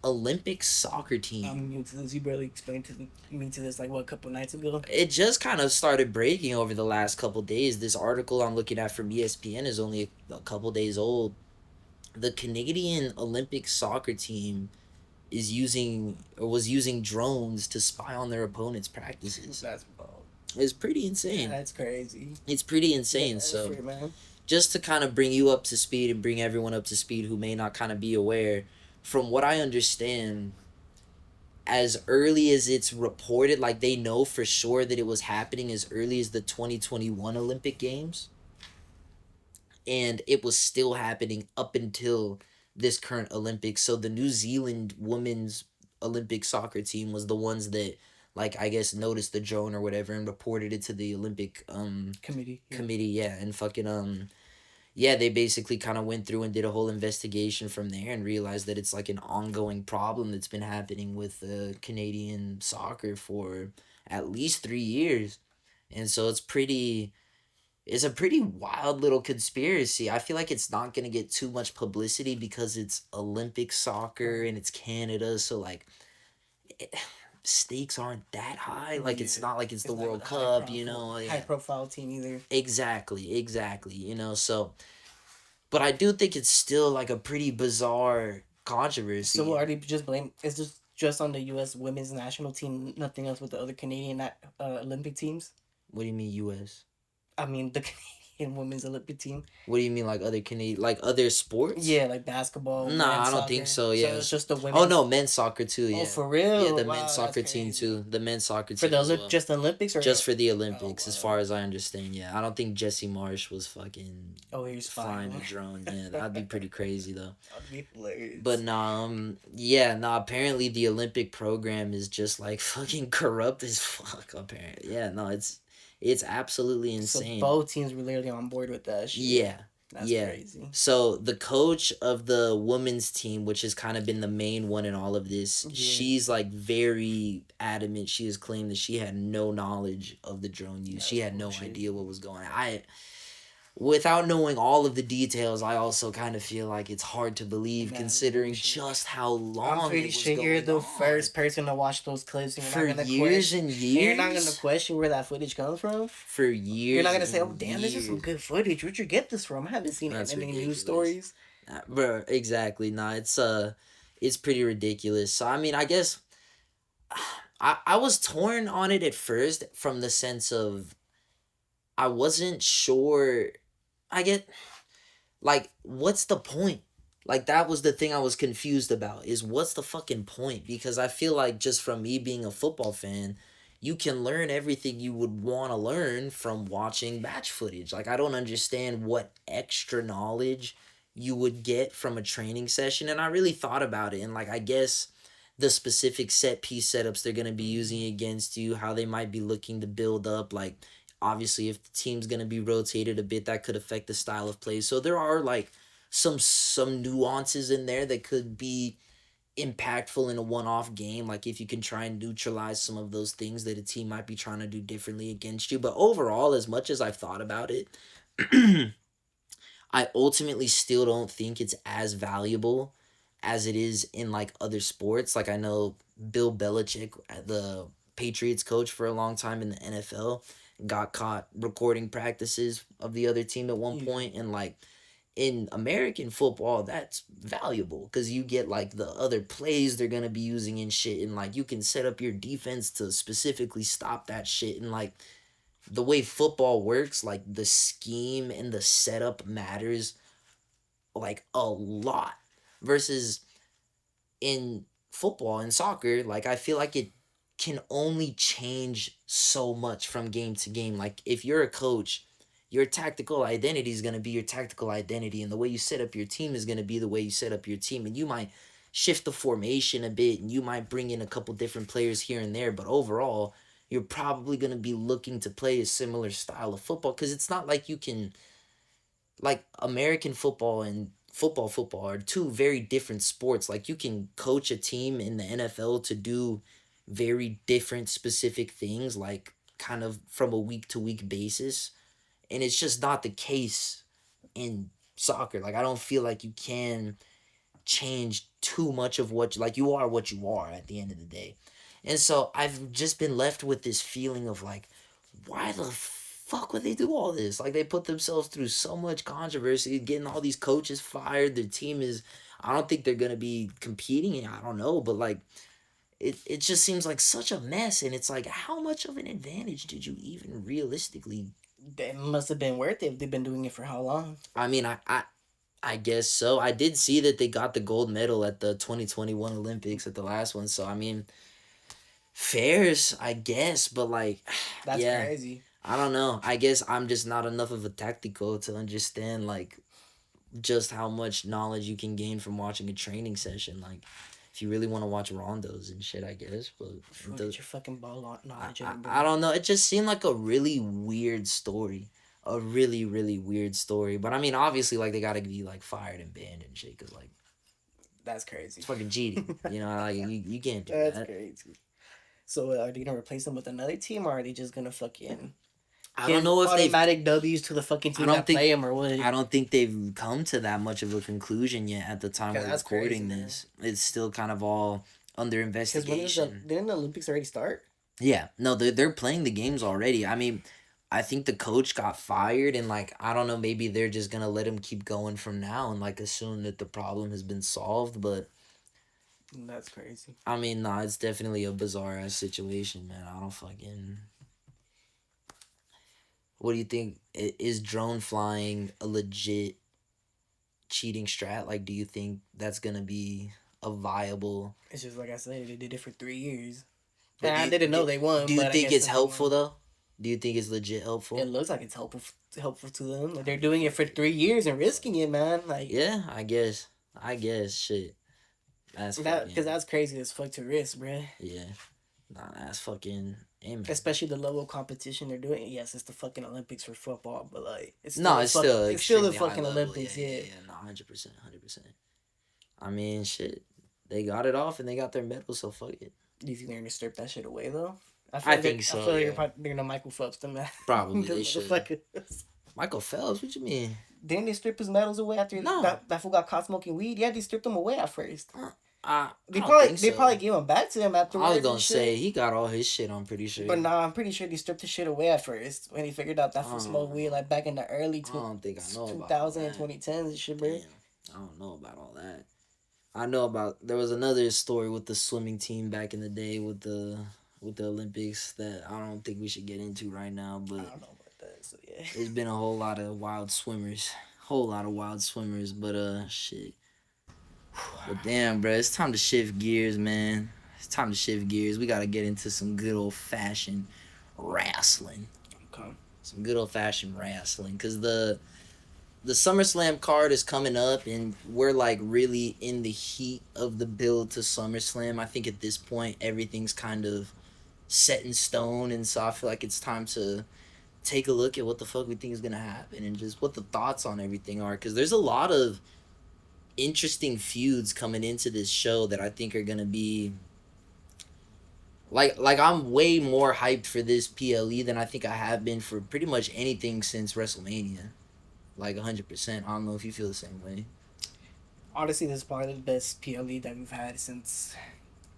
Olympic soccer team. I'm new to this. You barely explained me to this like what a couple nights ago. It just kind of started breaking over the last couple days. This article I'm looking at from ESPN is only a couple days old. The Canadian Olympic soccer team is using or was using drones to spy on their opponents' practices. That's wild. It's pretty insane. That's crazy. It's pretty Yeah, insane. that's So free, man. just to kind of bring you up to speed and bring everyone up to speed who may not kind of be aware, from what I understand, as early as it's reported, like they know for sure that it was happening as early as the 2021 Olympic Games, and it was still happening up until this current Olympics. So the New Zealand women's Olympic soccer team was the ones that, like, I guess noticed the drone or whatever and reported it to the Olympic Committee. Yeah. committee, yeah, and fucking yeah, they basically kind of went through and did a whole investigation from there and realized that it's like an ongoing problem that's been happening with Canadian soccer for at least 3 years. And so it's a pretty wild little conspiracy. I feel like it's not going to get too much publicity because it's Olympic soccer and it's Canada. So, like, it, stakes aren't that high. Like, it's Yeah. not like it's the not World a Cup, you know? high Yeah. profile team either. Exactly, you know? So, but I do think it's still like a pretty bizarre So controversy. are they just blame? It's just on the U.S. women's national team. Nothing else with the other Canadian Olympic teams. What do you mean U.S.? I mean the Canadian women's Olympic team. What do you mean like other Canadian, like other sports? Yeah, like basketball, Nah, men's I don't think soccer. so. So Yeah. it's just the Oh women's. no, men's soccer too. Oh, Yeah. for Yeah, real? the men's Wow, that's soccer team crazy. too. The men's soccer For team as those are well. just Olympics or Just for the oh Olympics, as wow. far as I understand. Yeah, I don't think Jesse Marsh was fucking Oh, he's flying fine. a drone. Yeah, that'd be pretty crazy though. That'd be hilarious. But nah, yeah, nah. Apparently, the Olympic program is just like fucking corrupt as fuck. Apparently, yeah, no, it's absolutely So insane. both teams were literally on board with that shit. Yeah, That's yeah. crazy. So the coach of the women's team, which has kind of been the main one in all of this, Yeah. she's like very adamant. She has claimed that she had no knowledge of the drone use. She That's had no bullshit. idea what was going on. Without knowing all of the details, I also kind of feel like it's hard to believe, That's considering bullshit. just how long I'm pretty it was sure going you're the on. first person to watch those clips. And For you're not gonna years question. and You're not gonna years. question where that footage comes from. For years, You're not gonna say, "Oh, and damn, this is some years. good footage. Where'd you get this from? I haven't seen That's any ridiculous. news stories." Bro, exactly. Nah, it's pretty ridiculous. So I mean, I guess I was torn on it at first from the sense of I wasn't sure. I get like what's the point? Like that was the thing I was confused about is what's the fucking point? Because I feel like just from me being a football fan, you can learn everything you would want to learn from watching match footage. Like I don't understand what extra knowledge you would get from a training session, and I really thought about it, and like I guess the specific set piece setups they're going to be using against you, how they might be looking to build up, like obviously if the team's going to be rotated a bit, that could affect the style of play. So there are like some nuances in there that could be impactful in a one-off game, like if you can try and neutralize some of those things that a team might be trying to do differently against you. But overall, as much as I've thought about it, I ultimately still don't think it's as valuable as it is in like other sports. Like I know Bill Belichick, the Patriots coach for a long time in the NFL, got caught recording practices of the other team at one point, and like in American football, that's valuable because you get like the other plays they're gonna be using and shit, and like you can set up your defense to specifically stop that shit. And like the way football works, like the scheme and the setup matters like a lot versus in football and soccer, like I feel like it can only change so much from game to game. Like if you're a coach, your tactical identity is going to be your tactical identity, and the way you set up your team is going to be the way you set up your team. And you might shift the formation a bit, and you might bring in a couple different players here and there, but overall you're probably going to be looking to play a similar style of football, because it's not like you can like American football and football are two very different sports. Like you can coach a team in the NFL to do very different specific things, like kind of from a week to week basis, and it's just not the case in soccer. Like I don't feel like you can change too much of like you are what you are at the end of the day. And so I've just been left with this feeling of like, why the fuck would they do all this? Like they put themselves through so much controversy, getting all these coaches fired. Their team is, I don't think they're gonna be competing. I don't know, but like it just seems like such a mess. And it's like, how much of an advantage did you even realistically? It must have been worth it if they've been doing it for how long? I mean, I guess so. I did see that they got the gold medal at the 2021 Olympics at the last one. So I mean, fairs, I guess, but like, That's yeah, crazy. I don't know. I guess I'm just not enough of a tactical to understand like just how much knowledge you can gain from watching a training session. Like, if you really want to watch rondos and shit, I guess. But Get your fucking ball on knowledge. I don't know. It just seemed like a really weird story. A really, really weird story. But I mean, obviously, like, they gotta be, like, fired and banned and shit. Because, like, That's crazy. it's fucking cheating. You know, like, you can't do That's that. crazy. So are they gonna replace them with another team, or are they just gonna fucking I don't know if they've. automatic W's to the fucking team don't that think- play them, or what? I don't think they've come to that much of a conclusion yet at the time Yeah, we're that's recording crazy, this. It's still kind of all under Because investigation. didn't the Olympics already start? Yeah, no, they're playing the games already. I mean, I think the coach got fired, and like I don't know, maybe they're just gonna let him keep going from now and like assume that the problem has been solved. But That's crazy. I mean, nah, it's definitely a bizarre ass situation, man. I don't fucking. What do you think? Is drone flying a legit cheating strat? Like, do you think that's gonna be a viable? It's just like I said, they did it for 3 years. But And do I you- didn't know they won. Do you but I think guess it's they helpful won. though? Do you think it's legit helpful? It looks like it's helpful to them. Like they're doing it for 3 years and risking it, man. Like Yeah, I guess. I guess shit. That's that, fucking, because that's crazy as fuck to risk, bruh. yeah. Nah, that's fucking aiming. Especially the level of competition they're doing. Yes, it's the fucking Olympics for football, but like it's No, it's still it's still the extremely high fucking level. Olympics. Yeah. No, 100%, 100%. I mean, shit. They got it off and they got their medal, so fuck it. Do you think they're gonna strip that shit away though? I like think so, I feel like yeah. they're gonna Michael Phelps them, man. Probably The they should. motherfuckers. Michael Phelps, what you mean? Didn't they strip his medals away after No. that fool got caught smoking weed? Yeah, they stripped him away at first. They Probably gave him back to him I afterwards. was gonna and shit. say he got all his shit. I'm pretty sure. But nah, I'm pretty sure they stripped his shit away at first when he figured out that fool Oh. smoked weed like back in the early I don't think I know about 2000 all and that. 2010s and shit, bro. Damn, I don't know about all that. I know about there was another story with the swimming team back in the day with the Olympics that I don't think we should get into right now. I But don't know about that, so yeah. there's been a whole lot of wild swimmers, But shit. But damn, bro, it's time to shift gears, man. It's time to shift gears. We gotta get into some good old fashioned wrestling. Okay. Some good old fashioned wrestling, cause the SummerSlam card is coming up, and we're like really in the heat of the build to SummerSlam. I think at this point everything's kind of set in stone, and so I feel like it's time to take a look at what the fuck we think is gonna happen and just what the thoughts on everything are. Cause there's a lot of interesting feuds coming into this show that I think are gonna be like I'm way more hyped for this PLE than I think I have been for pretty much anything since WrestleMania. Like 100%. I don't know if you feel the same way. Honestly, this is probably the best PLE that we've had since,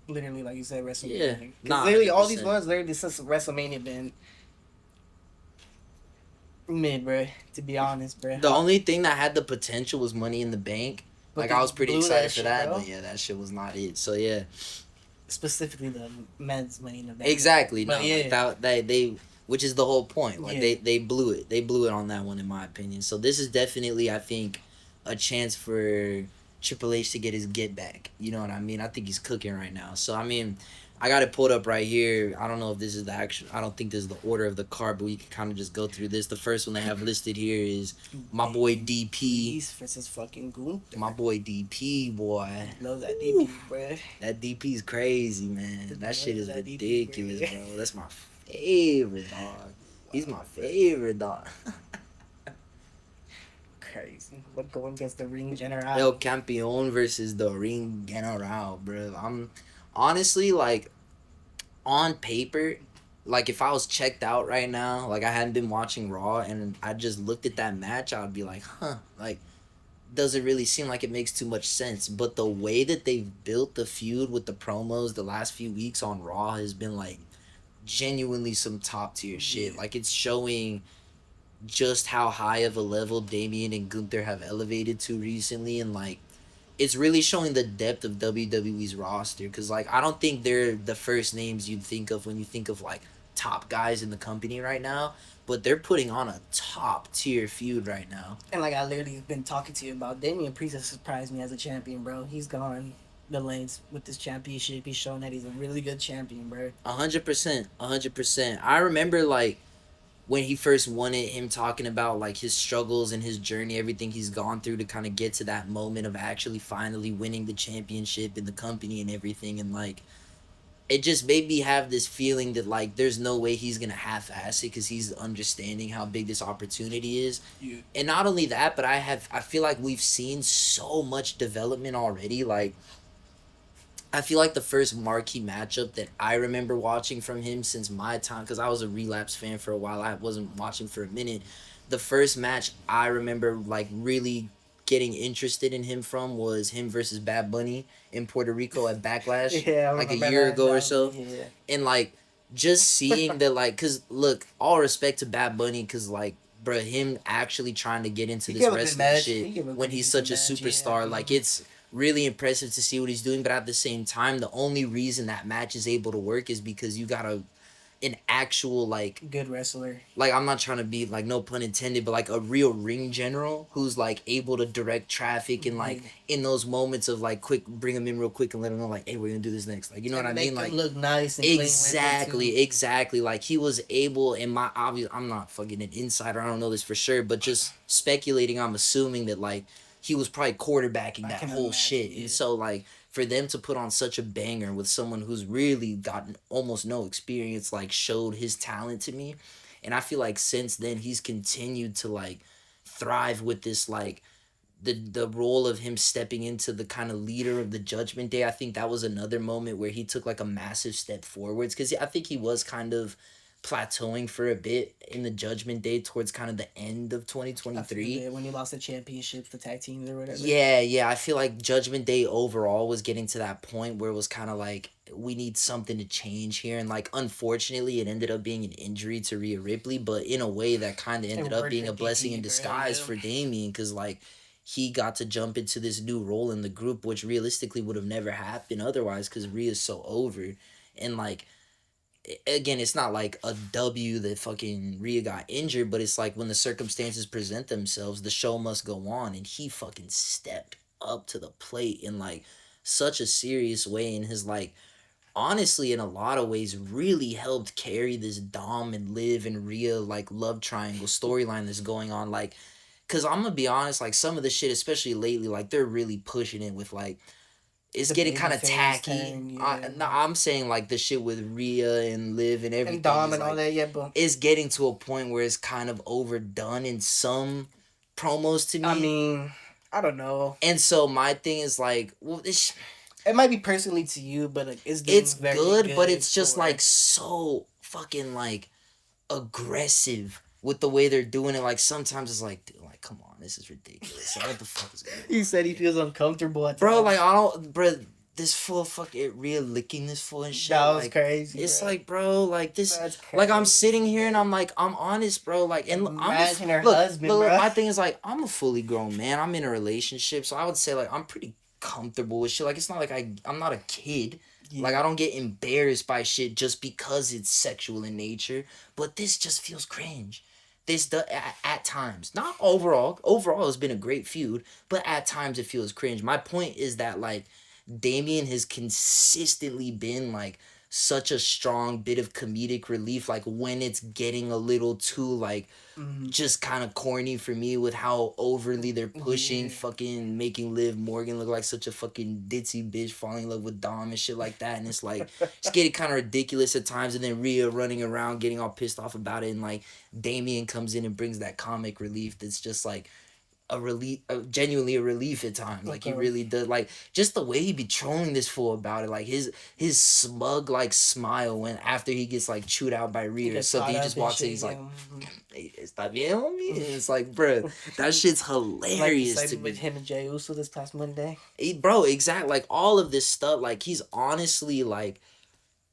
literally, like you said, WrestleMania. Yeah. 'Cause Nah, literally, all these 100%. ones, literally, since WrestleMania been mid, bro. To be honest, bro. The only thing that had the potential was Money in the Bank. But Like they I was pretty blew excited for shit, that, bro. but yeah, that shit was not it. So yeah, Specifically, the men's Money in the Bank. exactly. No, But yeah. like that they which is the whole point. Like Yeah. they blew it. They blew it on that one in my opinion. So this is definitely I think a chance for Triple H to get his get back. You know what I mean? I think he's cooking right now. So I mean, I got it pulled up right here. I don't know if this is the actual. I don't think this is the order of the card, but we can kind of just go through this. The first one they have listed here is my boy DP. Peace versus fucking Gunther. My boy DP, boy. Love that DP, bro. That DP's crazy, man. That shit is That DP, ridiculous, bro. bro. That's my favorite dog. He's my favorite dog. crazy. What going against the ring general? El Campeon versus the Ring General, bro. I'm honestly like on paper, like if I was checked out right now, like I hadn't been watching Raw and I just looked at that match, I would be like, huh, like doesn't really seem like it makes too much sense. But the way that they've built the feud with the promos the last few weeks on Raw has been like genuinely some top tier shit. Yeah. Like it's showing just how high of a level Damian and Gunther have elevated to recently, and like it's really showing the depth of WWE's roster. Because like I don't think they're the first names you'd think of when you think of like top guys in the company right now, but they're putting on a top tier feud right now. And like I literally been talking to you about, Damian Priest has surprised me as a champion, bro. He's gone the lanes with this championship. He's shown that he's a really good champion, bro. 100%, 100%. I remember like when he first won it, him talking about like his struggles and his journey, everything he's gone through to kind of get to that moment of actually finally winning the championship in the company and everything. And like, it just made me have this feeling that like there's no way he's gonna half-ass it because he's understanding how big this opportunity is. Yeah. And not only that, but I feel like we've seen so much development already. Like I feel like the first marquee matchup that I remember watching from him since my time, because I was a Relapse fan for a while, I wasn't watching for a minute. The first match I remember like really getting interested in him from was him versus Bad Bunny in Puerto Rico at Backlash, Yeah, I like a remember year that. ago or That so. was, yeah. And like just seeing that, like, cause look, all respect to Bad Bunny, cause like, bruh, him actually trying to get into He this gave a good wrestling match. shit He gave a when pretty he's decent such a match, yeah. superstar, like it's really impressive to see what he's doing. But at the same time, the only reason that match is able to work is because you got an actual Good wrestler. like I'm not trying to be like no pun intended, but like a real ring general who's like able to direct traffic and like in those moments of like quick bring them in real quick and let them know like, hey, we're gonna do this next, like, you know what I mean, like look nice and clean with it, exactly, too. exactly, like he was able, and my obvious, I'm not fucking an insider, I don't know this for sure, but just speculating, I'm assuming that like he was probably quarterbacking I that can whole imagine, shit, yeah. and so like for them to put on such a banger with someone who's really gotten almost no experience, like showed his talent to me. And I feel like since then he's continued to like thrive with this like the role of him stepping into the kind of leader of the Judgment Day. I think that was another moment where he took like a massive step forwards, because I think he was kind of plateauing for a bit in the Judgment Day towards kind of the end of I feel 2023. it when he lost the championship, the tag teams or whatever. Yeah, yeah. I feel like Judgment Day overall was getting to that point where it was kind of like we need something to change here, and like unfortunately, it ended up being an injury to Rhea Ripley, but in a way that kind of ended up worked being for a blessing DP, in bro, disguise yeah. for Damien, because like he got to jump into this new role in the group, which realistically would have never happened otherwise, because Rhea's so over, and like again, it's not like a W that fucking Rhea got injured, but it's like when the circumstances present themselves, the show must go on, and he fucking stepped up to the plate in like such a serious way, and his like honestly in a lot of ways really helped carry this Dom and Liv and Rhea like love triangle storyline that's going on, like, cause I'm gonna be honest, like some of the shit, especially lately, like they're really pushing it with like it's The getting baby kind of face tacky. turn, yeah. No, I'm saying like the shit with Rhea and Liv and everything And Dom is and all like that, yeah, but it's getting to a point where it's kind of overdone in some promos to I me. mean, I don't know. And so my thing is like, well, It might be personally to you, but like it's doing it's very good, but good it's just for like so fucking like aggressive with the way they're doing it. Like sometimes it's like, dude, like come on, this is ridiculous. Like, what the fuck is going on? He said he feels uncomfortable at Bro, times. like I don't, bro. This fool fucking Rhea licking this fool and shit. That was like, crazy. It's bro. like, bro, like this. That's Like I'm crazy, sitting here and bro. I'm like, I'm honest, bro. Like, and Imagine her look, husband, look, bro. my thing is like, I'm a fully grown man. I'm in a relationship, so I would say like I'm pretty comfortable with shit. Like it's not like I'm not a kid. Yeah. Like I don't get embarrassed by shit just because it's sexual in nature. But this just feels cringe. At times, not overall. Overall, it's been a great feud, but at times it feels cringe. My point is that like Damien has consistently been like such a strong bit of comedic relief, like when it's getting a little too like just kind of corny for me with how overly they're pushing, Yeah. fucking making Liv Morgan look like such a fucking ditzy bitch falling in love with Dom and shit like that, and it's like it's getting kind of ridiculous at times, and then Rhea running around getting all pissed off about it, and like Damien comes in and brings that comic relief that's just like genuinely a relief at times. Like he Okay. really does. Like just the way he be trolling this fool about it. Like his smug like smile when after he gets like chewed out by He Reed or gets something. caught He up just and walks in. shit. He's Yeah. like, "Hey, está bien, homie." And it's like, bruh, that shit's Like the hilarious to segment with me. him and Jey Uso this past Monday. Bro, exactly. Like all of this stuff. Like he's honestly like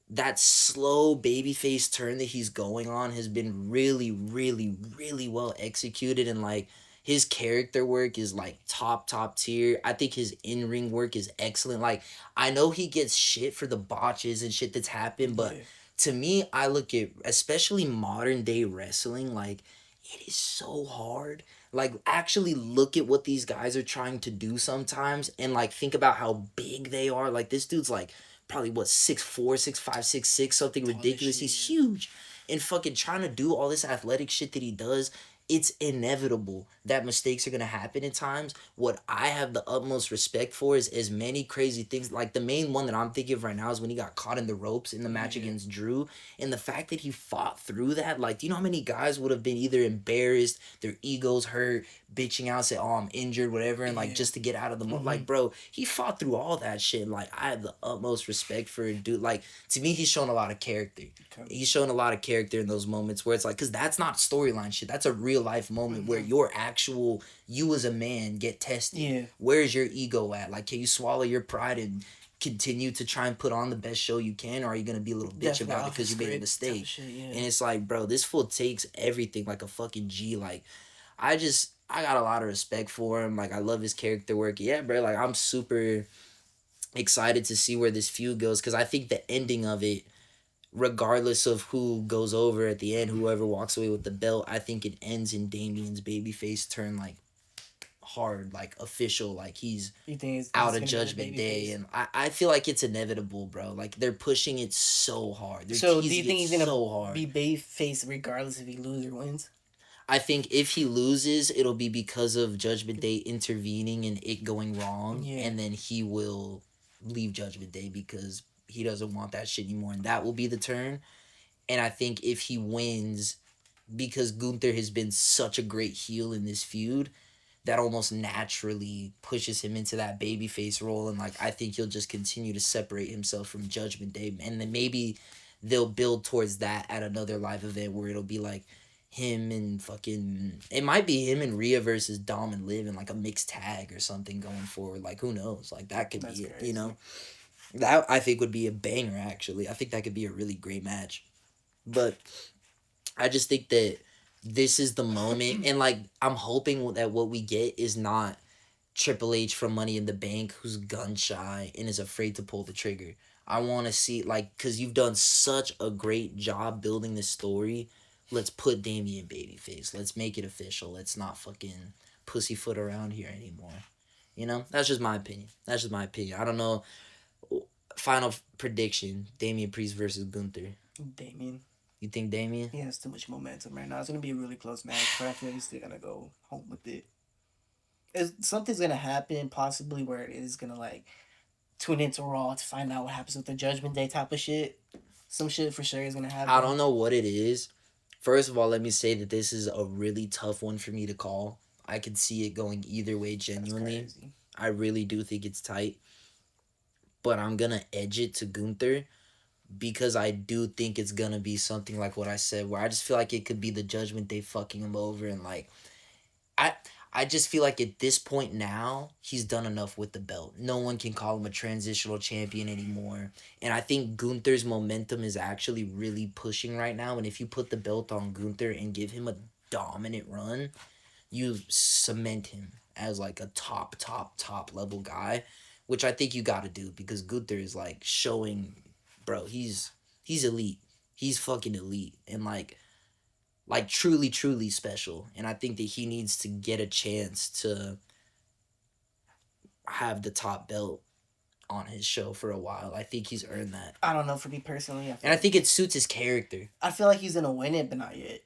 that slow babyface turn that he's going on has been really, really, really well executed, and like his character work is like top tier. I think his in ring work is excellent. Like I know he gets shit for the botches and shit that's happened, but Yeah. to me, I look at especially modern day wrestling like it is so hard. Like actually look at what these guys are trying to do sometimes and like think about how big they are. Like this dude's like probably what 6'4", 6'5", 6'6", something All this ridiculous. shit. He's Yeah. huge. And fucking trying to do all this athletic shit that he does, it's inevitable that mistakes are gonna happen at times. What I have the utmost respect for is as many crazy things. Like the main one that I'm thinking of right now is when he got caught in the ropes in the match Yeah. against Drew. And the fact that he fought through that, like, do you know how many guys would have been either embarrassed, their egos hurt, bitching out, say, "Oh, I'm injured," whatever, and like Yeah. just to get out of the Mhm. like, bro, he fought through all that shit. Like, I have the utmost respect for a dude. Like, to me, he's shown a lot of character. Okay. He's shown a lot of character in those moments where it's like, because that's not storyline shit. That's a real life moment where Mhm. your actual you as a man get tested. Yeah. Where's your ego at? Like, can you swallow your pride and continue to try and put on the best show you can, or are you gonna be a little bitch Definitely about it off the because you made a script type of mistake? shit. Yeah. And it's like, bro, this fool takes everything like a fucking G. Like, I got a lot of respect for him. Like I love his character work. Yeah, bro. Like I'm super excited to see where this feud goes because I think the ending of it, regardless of who goes over at the end, whoever walks away with the belt, I think it ends in Damien's babyface turn like hard, like official, like he's You think out he's of gonna be the Judgment baby Day, face? and I feel like it's inevitable, bro. Like they're pushing it so hard, they're So do you teasing think it he's gonna so hard. be baby face regardless if he loses or wins? I think if he loses, it'll be because of Judgment Day intervening and it going wrong, Yeah. and then he will leave Judgment Day because he doesn't want that shit anymore, and that will be the turn. And I think if he wins, because Gunther has been such a great heel in this feud, that almost naturally pushes him into that babyface role, and like I think he'll just continue to separate himself from Judgment Day, and then maybe they'll build towards that at another live event where it'll be like him and fucking it might be him and Rhea versus Dom and Liv in like a mixed tag or something going forward. Like who knows? Like that could That's be it, crazy. that I think would be a banger actually. I think that could be a really great match. But I just think that this is the moment, and like I'm hoping that what we get is not Triple H from Money in the Bank who's gun shy and is afraid to pull the trigger. I want to see like because you've done such a great job building this story. Let's put Damian babyface. Let's make it official. Let's not fucking pussyfoot around here anymore. You know, that's just my opinion. That's just my opinion. I don't know. Final prediction: Damian Priest versus Gunther. Damien. You think Damian? He has too much momentum right now. It's gonna be a really close match, but I feel like he's still gonna go home with it. Something's gonna happen, possibly where it is gonna like tune into Raw to find out what happens with the Judgment Day type of shit. Some shit for sure is gonna happen. I don't know what it is. First of all, let me say that this is a really tough one for me to call. I could see it going either way genuinely. I really do think it's tight. But I'm going to edge it to Gunther because I do think it's going to be something like what I said, where I just feel like it could be the Judgment Day fucking him over. And like, I. I just feel like at this point now, he's done enough with the belt. No one can call him a transitional champion anymore. And I think Gunther's momentum is actually really pushing right now. And if you put the belt on Gunther and give him a dominant run, you cement him as like a top level guy, which I think you got to do because Gunther is like showing, bro, he's elite. He's fucking elite and like truly special. And I think that he needs to get a chance to have the top belt on his show for a while. I think he's earned that. I don't know for me personally. And I think it suits his character. I feel like he's gonna win it, but not yet.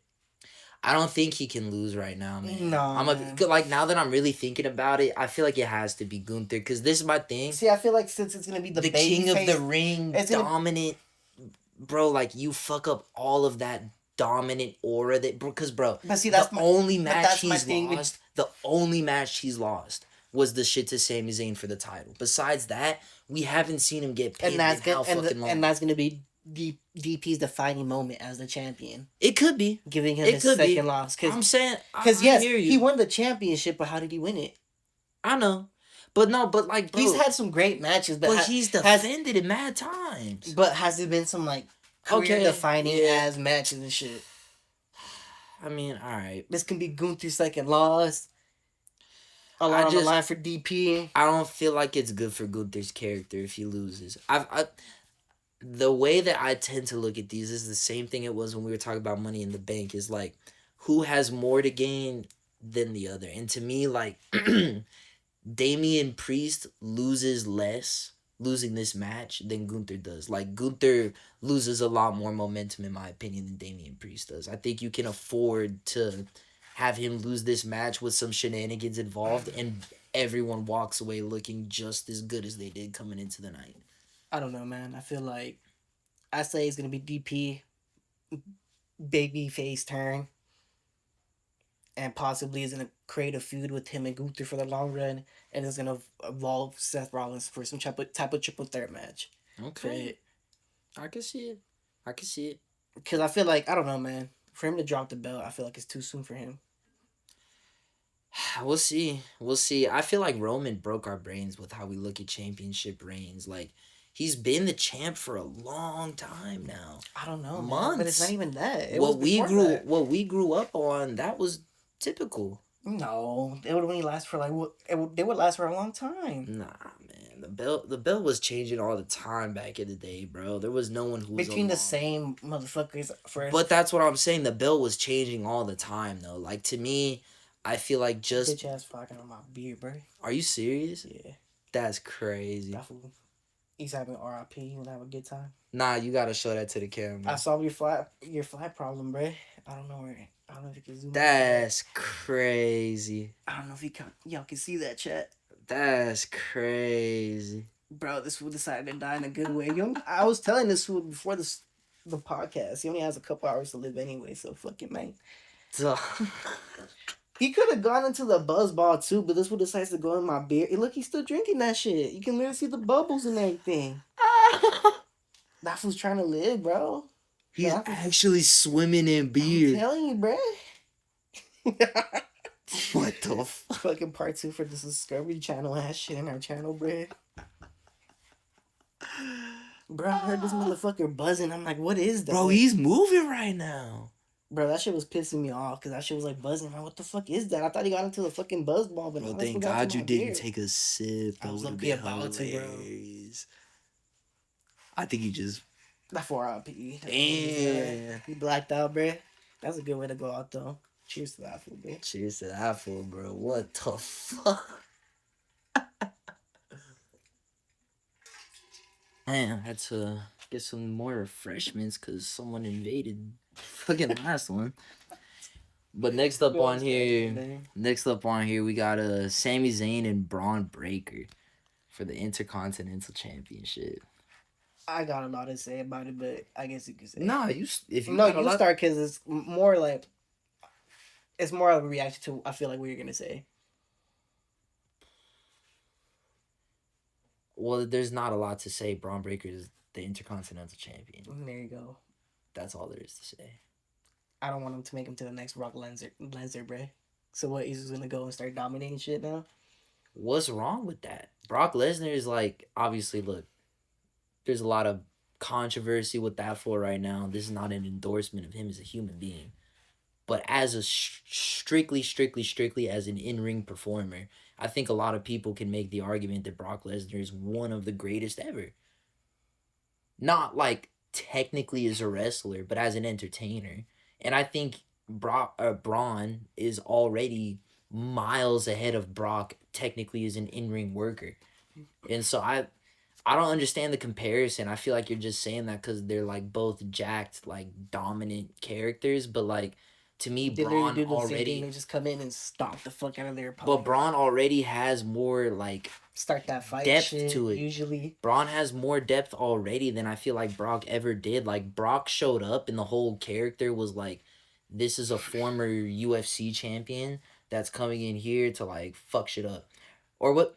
I don't think he can lose right now, man. No, man. Like now that I'm really thinking about it, I feel like it has to be Gunther because this is my thing. See, I feel like since it's gonna be the king of face, the ring, it's gonna- dominant, bro. Like you fuck up all of that dominant aura that, because bro, But see, the only but match that's my he's thing with lost, the only match he's lost was the shit to Sami Zayn for the title. Besides that, we haven't seen him get and pinned in how fucking long. and that's gonna be DP's defining moment as the champion, It could be. giving him It his could be. second loss. I'm saying, Because I yes, hear you. he won the championship, but how did he win it? I know, but no, but like, bro, He's had some great matches, but he's defended it mad times. But has there been some like career defining as matches and shit? I mean, all right. This can be Gunther's second loss. A lot on the line for DP. I don't feel like it's good for Gunther's character if he loses. The way that I tend to look at these is the same thing it was when we were talking about Money in the Bank. Is like, who has more to gain than the other? And to me, like, Damian Priest loses less losing this match than Gunther does. Like, Gunther loses a lot more momentum, in my opinion, than Damian Priest does. I think you can afford to have him lose this match with some shenanigans involved, and everyone walks away looking just as good as they did coming into the night. I don't know, man. I feel like I say it's gonna be DP baby face turn, and possibly is gonna create a feud with him and Gunther for the long run, and is gonna evolve Seth Rollins for some type of triple threat match. Okay, I can see it. I can see it. Because I feel like, I don't know, man. For him to drop the belt, I feel like it's too soon for him. We'll see. We'll see. I feel like Roman broke our brains with how we look at championship reigns. Like, he's been the champ for a long time now. I don't know, months. Man, but it's not even that. What we grew up on, that was typical. No, it would only last for like they would last for a long time. Nah, man, the belt was changing all the time back in the day, bro. There was no one who was between the same motherfuckers for. But that's what I'm saying. The belt was changing all the time, though. Like, to me, I feel like just bitch ass fucking on my beard, bro. Are you serious? Yeah, that's crazy. That fool. He's having RIP. You wanna have a good time? Nah, you gotta show that to the camera. I solved your fly problem, bro. I don't know if you can zoom. That's crazy. I don't know if y'all can see that, chat. That's crazy. Bro, this fool decided to die in a good way. I was telling this fool before the podcast. He only has a couple hours to live anyway, so fucking man. He could have gone into the buzzball too, but this fool decides to go in my beer. Look, he's still drinking that shit. You can literally see the bubbles and everything. That fool's trying to live, bro. He's actually swimming in beer. I'm telling you, bro. What the fuck? Fucking part 2 for this Discovery Channel ass shit in our channel, bro. Bro, I heard this motherfucker buzzing. I'm like, what is that? Bro, he's moving right now. Bro, that shit was pissing me off because that shit was like buzzing. Man, what the fuck is that? I thought he got into the fucking buzz ball, but bro, thank God you didn't take a sip. That would have been hilarious. I think he just. That 4-RP. Damn. He blacked out, bro. That's a good way to go out, though. Cheers to that fool, bro. Cheers to that fool, bro. What the fuck? Man, I had to get some more refreshments because someone invaded fucking last one. But next up on here, we got Sami Zayn and Braun Breaker for the Intercontinental Championship. I got a lot to say about it, but I guess you could say. Nah, you start because it's more like. It's more of a reaction to, I feel like, what you're gonna say. Well, there's not a lot to say. Braun Breaker is the Intercontinental Champion. There you go. That's all there is to say. I don't want him to make him to the next Brock Lesnar, bro. So what, he's just gonna go and start dominating shit now? What's wrong with that? Brock Lesnar is like, obviously, look, there's a lot of controversy with that for right now. This is not an endorsement of him as a human being. But as a strictly as an in-ring performer, I think a lot of people can make the argument that Brock Lesnar is one of the greatest ever. Not like technically as a wrestler, but as an entertainer. And I think Braun is already miles ahead of Brock technically as an in-ring worker. And so I don't understand the comparison. I feel like you're just saying that because they're like both jacked, like dominant characters, but like To me, They literally Braun do the same thing. already, They just come in and stomp the fuck out of their but opponent. Braun already has more like Start that fight depth shit, to it. usually. Braun has more depth already than I feel like Brock ever did. Like Brock showed up and the whole character was like, this is a former UFC champion that's coming in here to like fuck shit up. Or what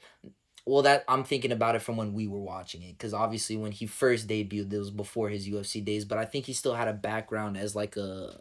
well, that I'm thinking about it from when we were watching it, because obviously when he first debuted, it was before his UFC days. But I think he still had a background as like a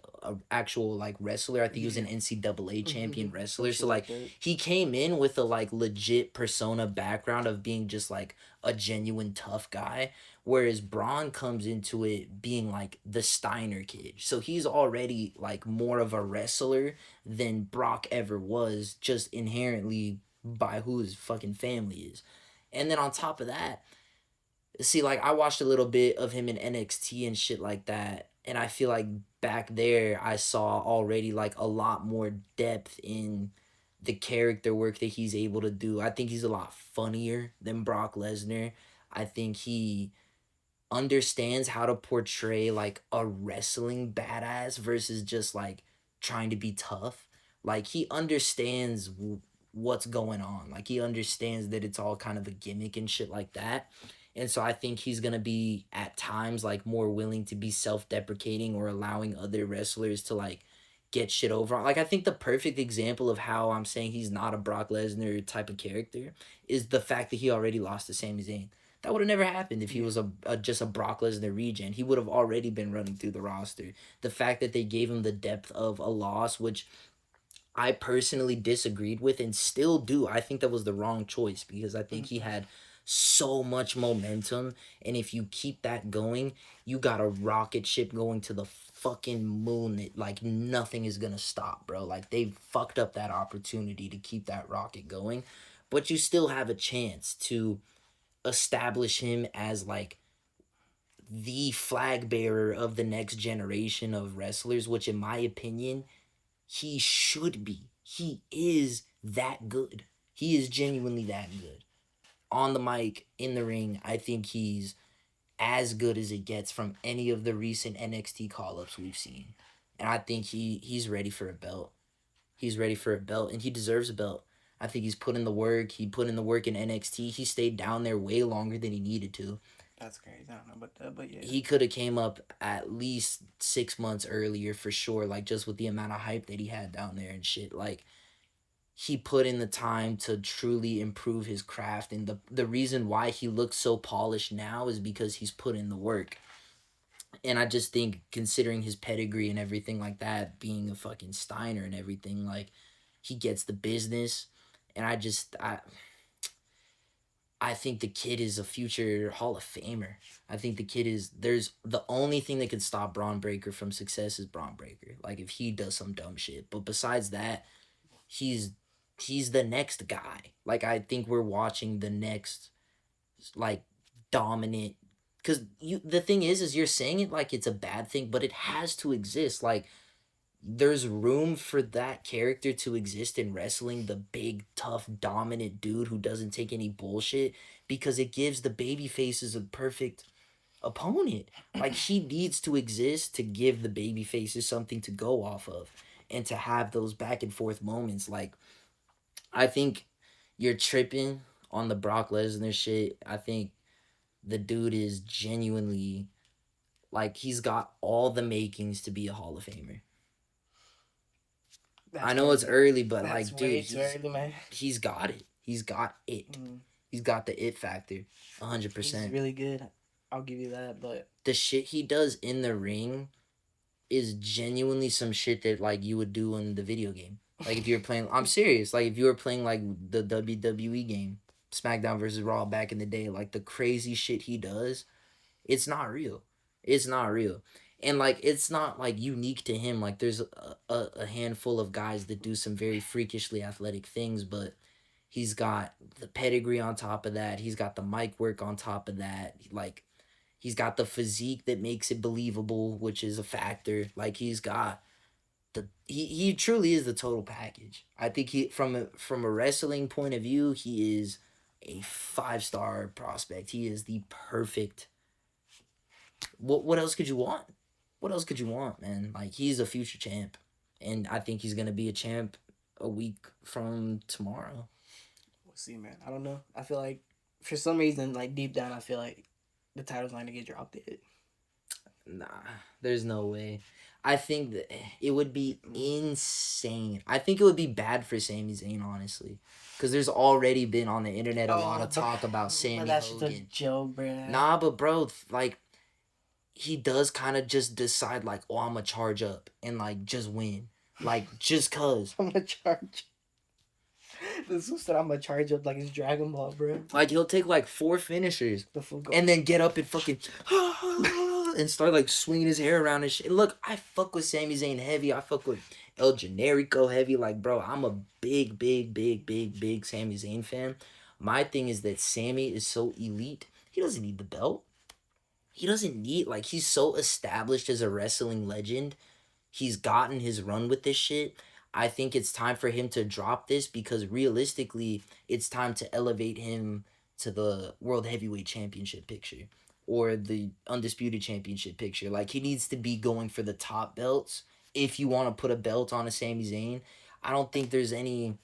actual like wrestler. I think he was an Yeah. NCAA champion Some wrestler. shit So like that. he came in with a like legit persona background of being just like a genuine tough guy, whereas Braun comes into it being like the Steiner kid. So he's already like more of a wrestler than Brock ever was, just inherently by who his fucking family is. And then on top of that, see, like I watched a little bit of him in NXT and shit like that, and I feel like back there I saw already like a lot more depth in the character work that he's able to do. I think he's a lot funnier than Brock Lesnar. I think he understands how to portray like a wrestling badass versus just like trying to be tough. Like he understands what's going on. Like he understands that it's all kind of a gimmick and shit like that. And so I think he's going to be at times like more willing to be self-deprecating or allowing other wrestlers to like get shit over. Like I think the perfect example of how I'm saying he's not a Brock Lesnar type of character is the fact that he already lost to Sami Zayn. That would have never happened if he was a just a Brock Lesnar regen. He would have already been running through the roster. The fact that they gave him the depth of a loss, which I personally disagreed with and still do. I think that was the wrong choice because I think he had so much momentum, and if you keep that going, you got a rocket ship going to the fucking moon that like nothing is going to stop, bro. Like they fucked up that opportunity to keep that rocket going, but you still have a chance to establish him as like the flag bearer of the next generation of wrestlers, which in my opinion he should be. He is that good. He is genuinely that good. On the mic, in the ring, I think he's as good as it gets from any of the recent NXT call ups we've seen. And I think he's ready for a belt. He's ready for a belt and he deserves a belt. I think he's put in the work. He put in the work in NXT. He stayed down there way longer than he needed to. That's crazy. I don't know about that, but yeah. He could have came up at least 6 months earlier for sure, like just with the amount of hype that he had down there and shit. Like he put in the time to truly improve his craft, and the reason why he looks so polished now is because he's put in the work. And I just think considering his pedigree and everything like that, being a fucking Steiner and everything, like he gets the business. And I think the kid is a future Hall of Famer. I think the kid is there's the only thing that could stop Braun Breaker from success is Braun Breaker. Like if he does some dumb shit. But besides that, he's he's the next guy. Like I think we're watching the next like dominant, because you the thing is you're saying it like it's a bad thing, but it has to exist. Like there's room for that character to exist in wrestling, the big tough dominant dude who doesn't take any bullshit, because it gives the baby faces a perfect opponent. Like he needs to exist to give the baby faces something to go off of and to have those back and forth moments. Like I think you're tripping on the Brock Lesnar shit. I think the dude is genuinely like he's got all the makings to be a Hall of Famer. I That's know it's crazy. early, but That's like, dude, way too early, man. he's got it. He's got it. Mm, He's got the it factor, hundred he's percent. really good. I'll give you that, but The shit he does in the ring is genuinely some shit that like you would do in the video game. Like if you're playing, I'm serious. Like if you were playing like the WWE game, SmackDown versus Raw back in the day, like the crazy shit he does, it's not real. It's not real. And like it's not like unique to him. Like there's a handful of guys that do some very freakishly athletic things, but he's got the pedigree on top of that. He's got the mic work on top of that. Like he's got the physique that makes it believable, which is a factor. Like he's got he truly is the total package. I think he from a wrestling point of view, he is a 5-star prospect. He is the perfect. What else could you want? What else could you want, man? Like he's a future champ. and I think he's gonna be a champ a week from tomorrow. We'll see, man. I don't know. I feel like for some reason, like deep down, I feel like the title's not gonna get dropped yet. Nah, there's no way. I think that it would be insane. I think it would be bad for Sami Zayn, honestly, because there's already been on the internet a lot of talk about but Sammy that's just a Hogan. joke, bro. Nah, but bro, like he does kind of just decide like, oh, I'm gonna charge up and like just win, like just cause. I'm gonna charge. This is what I'm gonna charge up like it's Dragon Ball, bro. Like he'll take like 4 finishers The full go. and then get up and fucking and start like swinging his hair around and shit. Look, I fuck with Sami Zayn heavy. I fuck with El Generico heavy. Like, bro, I'm a big Sami Zayn fan. My thing is that Sammy is so elite. He doesn't need the belt. He doesn't need, like, he's so established as a wrestling legend. He's gotten his run with this shit. I think it's time for him to drop this because realistically, it's time to elevate him to the World Heavyweight Championship picture or the Undisputed Championship picture. Like, he needs to be going for the top belts if you want to put a belt on a Sami Zayn. I don't think there's any,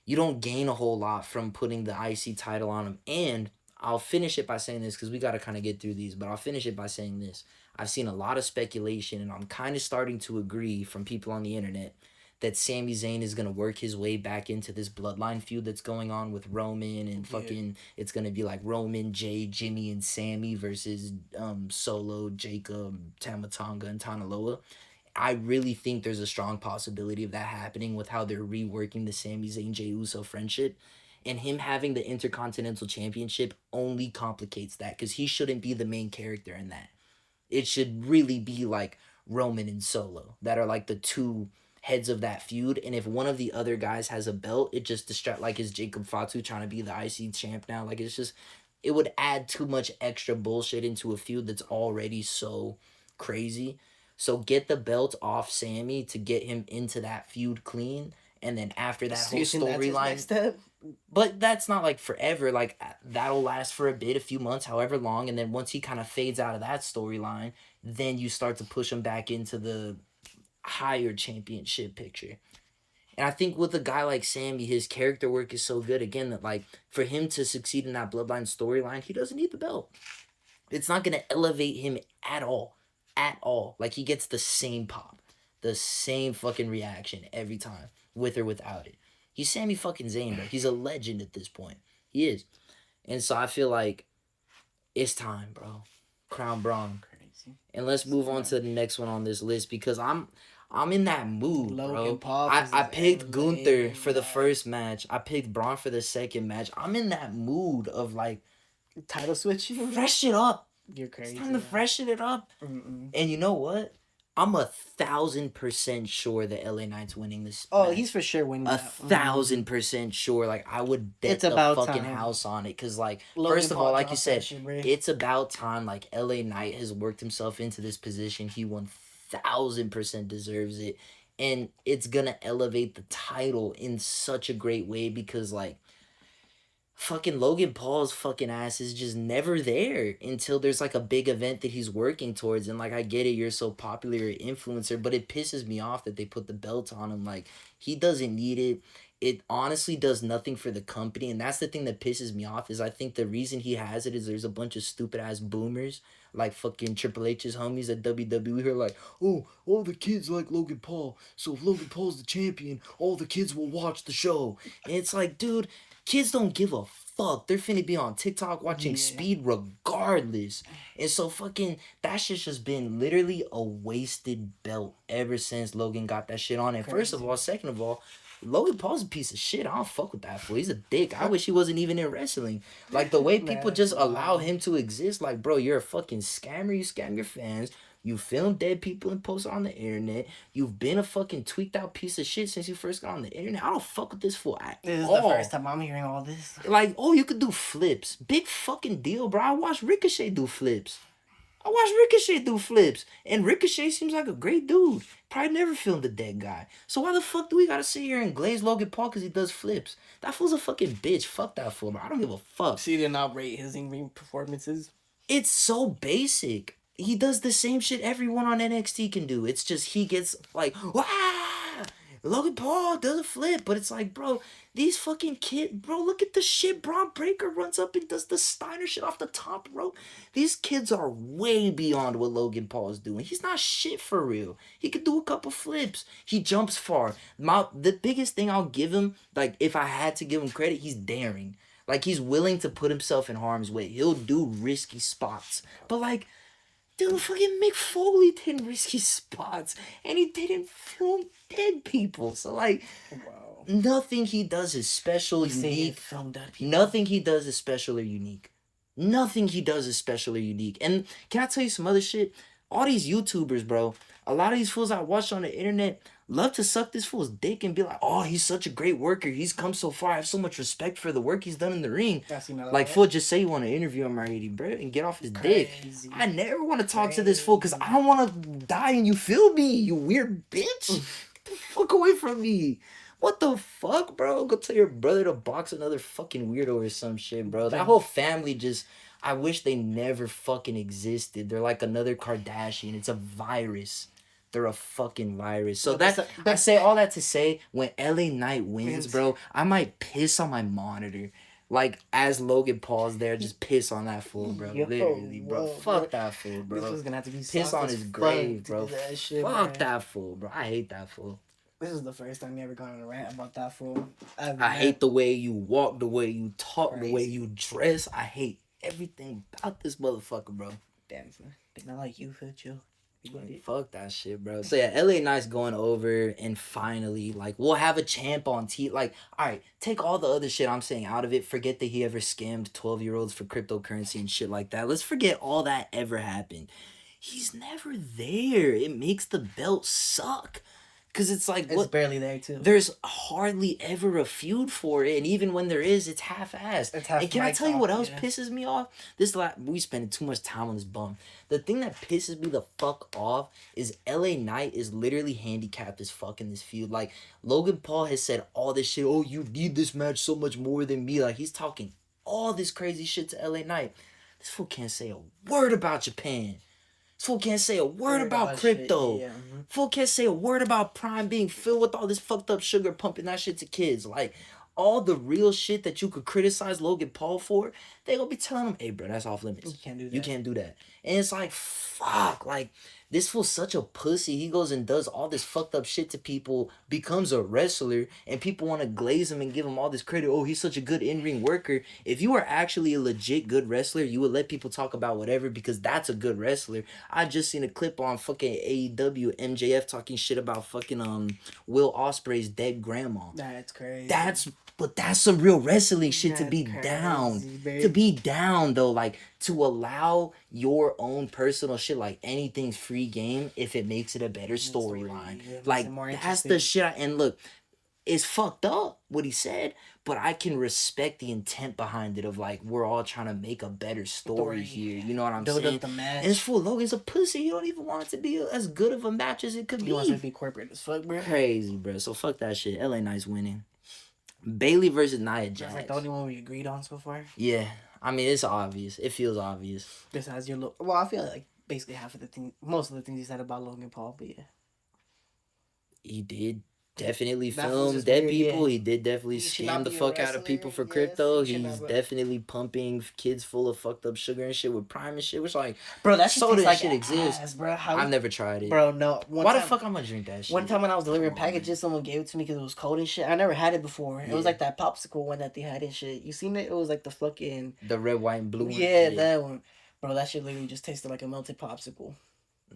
you don't gain a whole lot from putting the IC title on him. And I'll finish it by saying this because we got to kind of get through these, but I'll finish it by saying this. I've seen a lot of speculation, and I'm kind of starting to agree from people on the internet that Sami Zayn is going to work his way back into this bloodline feud that's going on with Roman and fucking, it's going to be like Roman, Jay, Jimmy, and Sammy versus Solo, Jacob, Tamatonga, and Tanaloa. I really think there's a strong possibility of that happening with how they're reworking the Sami Zayn Jey Uso friendship. And him having the Intercontinental Championship only complicates that because he shouldn't be the main character in that. It should really be like Roman and Solo that are like the two heads of that feud. And if one of the other guys has a belt, it just distract, like, is Jacob Fatu trying to be the IC champ now? Like, it's just, it would add too much extra bullshit into a feud that's already so crazy. So get the belt off Sammy to get him into that feud clean. And then after that whole storyline, but that's not like forever. Like, that'll last for a bit, a few months, however long. And then once he kind of fades out of that storyline, then you start to push him back into the higher championship picture. And I think with a guy like Sammy, his character work is so good again that, like, for him to succeed in that bloodline storyline, he doesn't need the belt. It's not gonna elevate him at all. At all. Like, he gets the same pop. The same fucking reaction every time. With or without it. He's Sami fucking Zayn, bro. He's a legend at this point. He is. And so I feel like it's time, bro. Crown Braun. Crazy. And let's move on to the next one on this list because I'm in that mood, Logan bro. Paul I picked Gunther for the man. first match. I picked Braun for the second match. I'm in that mood of like Title switch. fresh it up. You're crazy. It's time to freshen it up. Mm-mm. And you know what? I'm 1,000% sure that LA Knight's winning this. Oh, match. he's for sure winning. 1,000% sure. Like, I would bet It's the about fucking time. house on it. Cause like, Logan first of Paul all, like you dropped said, that shit, bro. it's about time. Like, LA Knight has worked himself into this position. He 1,000% deserves it. And it's gonna elevate the title in such a great way because, like, fucking Logan Paul's fucking ass is just never there until there's like a big event that he's working towards. And like, I get it, you're so popular, you're an influencer, but it pisses me off that they put the belt on him. Like, he doesn't need it. It honestly does nothing for the company. And that's the thing that pisses me off is I think the reason he has it is there's a bunch of stupid ass boomers like fucking Triple H's homies at WWE who are like, oh, all the kids like Logan Paul. So if Logan Paul's the champion, all the kids will watch the show. And it's like, dude, kids don't give a fuck. They're finna be on TikTok watching Speed regardless. And so fucking that shit's just been literally a wasted belt ever since Logan got that shit on. And first of all, second of all, Logan Paul's a piece of shit. I don't fuck with that fool. He's a dick. I wish he wasn't even in wrestling. Like, the way people just allow him to exist, like, bro, you're a fucking scammer. You scam your fans. You film dead people and post it on the internet. You've been a fucking tweaked out piece of shit since you first got on the internet. I don't fuck with this fool at This is all. the first time I'm hearing all this. Like, oh, you could do flips. Big fucking deal, bro. I watched Ricochet do flips. And Ricochet seems like a great dude. Probably never filmed a dead guy. So why the fuck do we gotta sit here and glaze Logan Paul because he does flips? That fool's a fucking bitch. Fuck that fool, bro. I don't give a fuck. So you did not rate his in-ring performances? It's so basic. He does the same shit everyone on NXT can do. It's just he gets like, wah! Logan Paul does a flip, but it's like, bro, these fucking kids, bro, look at the shit. Braun Breaker runs up and does the Steiner shit off the top rope. These kids are way beyond what Logan Paul is doing. He's not shit for real. He could do a couple flips. He jumps far. The biggest thing I'll give him, like, if I had to give him credit, he's daring. Like, he's willing to put himself in harm's way. He'll do risky spots. But, like, dude, fucking Mick Foley did risky spots. And he didn't film dead people. So, like, Wow. nothing he does is special, unique. Nothing he does is special or unique. Nothing he does is special or unique. And can I tell you some other shit? All these YouTubers, bro, a lot of these fools I watch on the internet love to suck this fool's dick and be like, oh, he's such a great worker. He's come so far. I have so much respect for the work he's done in the ring. Like, fool, just say you want to interview him already, bro, and get off his dick. I never want to talk to this fool because I don't want to die and you feel me, you weird bitch. Get the fuck away from me. What the fuck, bro? Go tell your brother to box another fucking weirdo or some shit, bro. That whole family just... I wish they never fucking existed. They're like another Kardashian. It's a virus. They're a fucking virus. So I say all that to say, when LA Knight wins, bro, I might piss on my monitor. Like, as Logan Paul's there, just piss on that fool, bro. Literally, bro. Fuck that fool, bro. This was gonna have to be piss on his grave, bro. Fuck that fool, bro. I hate that fool. This is the first time you ever gone on a rant about that fool. I hate the way you walk, the way you talk, the way you dress. I hate everything about this motherfucker, bro. Damn, not like you, Phil. Chill. Fuck that shit, bro. So yeah, LA Knight's going over, and finally, like, we'll have a champ on T. Like, all right, take all the other shit I'm saying out of it. Forget that he ever scammed 12-year-olds for cryptocurrency and shit like that. Let's forget all that ever happened. He's never there. It makes the belt suck. Because it's like, it's barely there, too. There's hardly ever a feud for it. And even when there is, it's half-assed. And can I tell you what else pisses me off? We spending too much time on this bum. The thing that pisses me the fuck off is LA Knight is literally handicapped as fuck in this feud. Like, Logan Paul has said all this shit. Oh, you need this match so much more than me. Like, he's talking all this crazy shit to LA Knight. This fool can't say a word about Japan. Fool can't say a word about crypto. Yeah. Fool can't say a word about Prime being filled with all this fucked up sugar, pumping that shit to kids. Like, all the real shit that you could criticize Logan Paul for, they gonna be telling him, hey, bro, that's off limits. You can't do that. You can't do that. And it's like, fuck. Like, this fool's such a pussy. He goes and does all this fucked up shit to people, becomes a wrestler, and people want to glaze him and give him all this credit. Oh, he's such a good in-ring worker. If you were actually a legit good wrestler, you would let people talk about whatever because that's a good wrestler. I just seen a clip on fucking AEW, MJF talking shit about fucking Will Ospreay's dead grandma. That's crazy. But that's some real wrestling shit to be down. Babe. To be down, though, like, to allow your own personal shit, like, anything's free game if it makes it a better storyline. Like, that's the shit. And look, it's fucked up what he said, but I can respect the intent behind it of, like, we're all trying to make a better story here. You know what I'm saying? Build up the match. And it's full. Logan's a pussy. You don't even want it to be as good of a match as it could be. He wants it to be corporate as fuck, bro. Crazy, bro. So fuck that shit. LA Knight's winning. Bailey versus Nia Jax. That's like the only one we agreed on so far. Yeah, I mean, it's obvious. It feels obvious. Besides your well, I feel like basically half of the thing, most of the things he said about Logan Paul, but yeah, he did definitely film dead people. Yeah. He did definitely scam the fuck out of people for crypto. He's definitely pumping kids full of fucked up sugar and shit with Prime and shit. Which, like, bro, that soda like shit exists. Bro, I've never tried it, bro. No, why the fuck I'm gonna drink that shit? One time when I was delivering packages, someone gave it to me because it was cold and shit. I never had it before. It was like that popsicle one that they had and shit. You seen it? It was like the fucking red, white, and blue one. Yeah, that one, bro. That shit literally just tasted like a melted popsicle.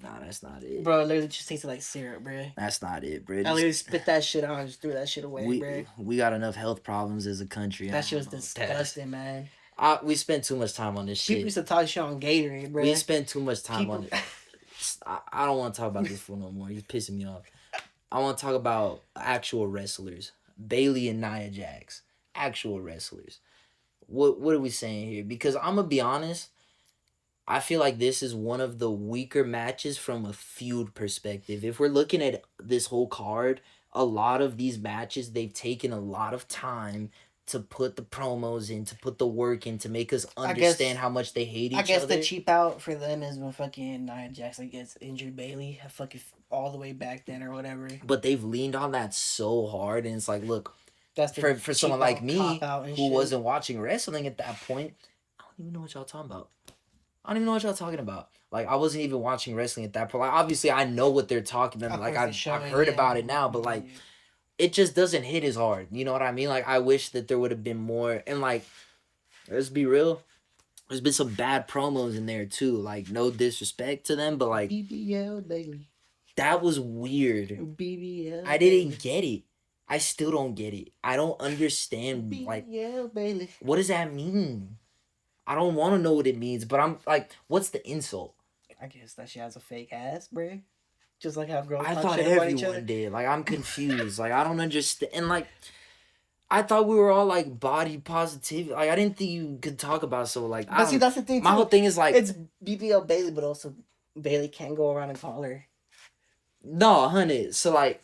Nah, that's not it. Bro, it literally just tasted like syrup, bro. That's not it, bro. I literally spit that shit out and just threw that shit away, bro. We got enough health problems as a country. That shit was disgusting, man. We spent too much time on this shit. People used to talk shit on Gatorade, bro. We spent too much time on it. I don't want to talk about this fool no more. He's pissing me off. I want to talk about actual wrestlers. Bailey and Nia Jax. Actual wrestlers. What are we saying here? Because I'm going to be honest, I feel like this is one of the weaker matches from a feud perspective. If we're looking at this whole card, a lot of these matches, they've taken a lot of time to put the promos in, to put the work in, to make us I guess understand how much they hate I each guess the other. cheap out for them is when fucking Nia Jackson gets injured Bailey fucking all the way back then or whatever. But they've leaned on that so hard, and it's like, look, That's the for someone cheap like out, cop me out and who shit. wasn't watching wrestling at that point, I don't even know what y'all talking about. I don't even know what y'all talking about. Like, I wasn't even watching wrestling at that point. Like, obviously, I know what they're talking about. Of Like, course, they I've show it, heard yeah. about it now, but like, it just doesn't hit as hard. You know what I mean? Like, I wish that there would have been more. And like, let's be real, there's been some bad promos in there too. Like, no disrespect to them, but like, BBL Bailey. that was weird. BBL. I didn't get it. I still don't get it. I don't understand. Like, BBL Bailey. what does that mean? I don't want to know what it means, but I'm like, what's the insult? I guess that she has a fake ass, bruh. Just like how girls I talk thought shit about each other. everyone did. Like, I'm confused. Like, I don't understand. And like, I thought we were all like body positive. Like, I didn't think you could talk about so like. But see, that's the thing. My too. whole thing is like, it's BBL Bailey, but also Bailey can't go around and call her. no, honey. So like,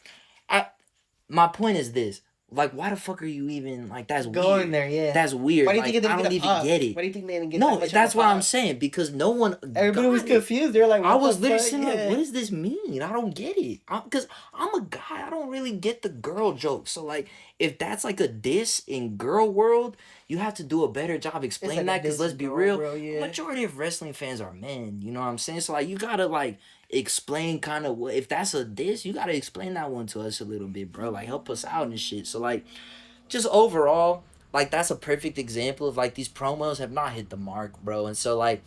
my point is this. Like, why the fuck are you even like? That's Going weird. there, yeah. That's weird. Why do you like, think it didn't I don't get a even pop? get it. Why do you think they didn't get? No, that that's what I'm pop? saying, because no one. Everybody was confused. They're like, I was literally fuck? saying, like, what does this mean? I don't get it. Because I'm a guy. I don't really get the girl joke. So, like, if that's like a diss in girl world, you have to do a better job explaining like that. Because let's be real, majority yeah. of wrestling fans are men. You know what I'm saying? So, like, you gotta like explain kind of what if that's a diss. You gotta explain that one to us a little bit, bro. Like, help us out and shit. So, like, just overall, like, that's a perfect example of like these promos have not hit the mark, bro. And so like,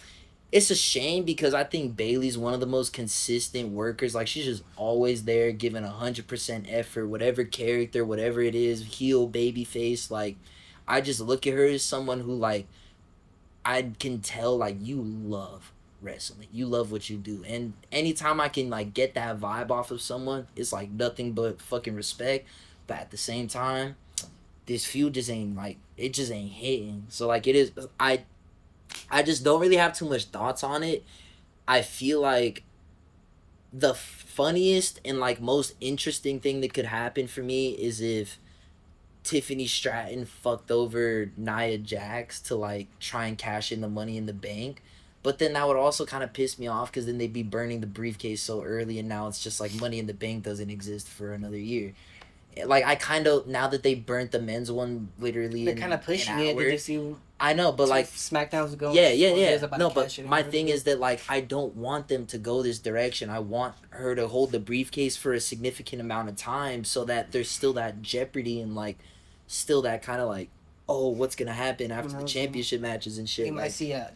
it's a shame because I think Bailey's one of the most consistent workers. Like, she's just always there, giving 100% effort, whatever character, whatever it is, heel, baby face. Like, I just look at her as someone who, like, I can tell, like, you love wrestling. You love what you do. And anytime I can, like, get that vibe off of someone, it's, like, nothing but fucking respect. But at the same time, this feud just ain't, like, it just ain't hitting. So, like, it is, I just don't really have too much thoughts on it. I feel like the funniest and like most interesting thing that could happen for me is if Tiffany Stratton fucked over Nia Jax to like try and cash in the Money in the Bank. But then that would also kind of piss me off because then they'd be burning the briefcase so early, and now it's just like Money in the Bank doesn't exist for another year. Like, I kind of, now that they burnt the men's one literally, they're kind of pushing it. Did you see? I know, but like, SmackDown's going. Yeah. No, but my thing is that like, I don't want them to go this direction. I want her to hold the briefcase for a significant amount of time so that there's still that jeopardy and like, still that kind of like, oh, what's gonna happen after the championship matches and shit. You like, might see a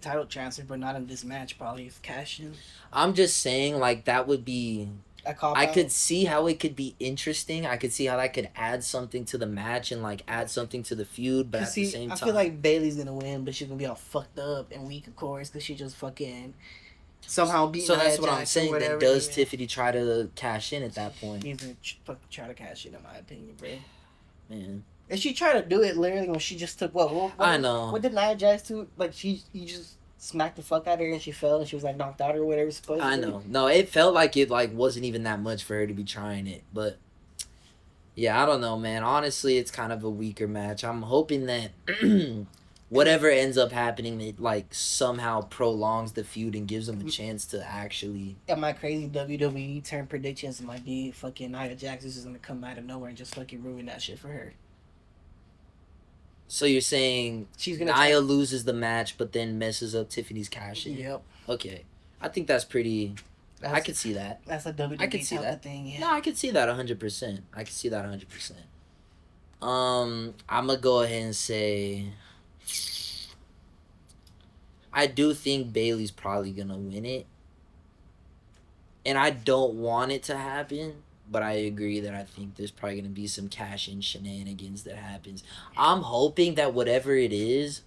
title transfer, but not in this match. Probably if cash in. I'm just saying, like, that would be. I could see how it could be interesting. I could see how that could add something to the match and like add something to the feud. But at the same time, I feel like Bailey's gonna win, but she's gonna be all fucked up and weak, of course, because she just fucking somehow beat. So that's what I'm saying. Then does Tiffany try to cash in at that point? He's gonna try to cash in my opinion, bro. Man. And she tried to do it literally when she just took what I know. What did Nia Jax do? Like he just smacked the fuck out of her and she fell and she was like knocked out or whatever. Supposedly. I know. No, it felt like it like wasn't even that much for her to be trying it, but yeah, I don't know, man. Honestly, it's kind of a weaker match. I'm hoping that whatever ends up happening, it like somehow prolongs the feud and gives them a chance to actually. Yeah, my crazy WWE turn predictions might be fucking Nia Jax is just gonna come out of nowhere and just fucking ruin that shit for her. So you're saying she's gonna Nia loses the match, but then messes up Tiffany's cash in? Yep. Okay, I think that's prety. I could see that. That's a WWE I could see that thing. Yeah. No, I could see that 100%. I could see that 100%. I'm gonna go ahead and say I do think Bailey's probably gonna win it, and I don't want it to happen. But I agree that I think there's probably going to be some cash-in shenanigans that happens. I'm hoping that whatever it is,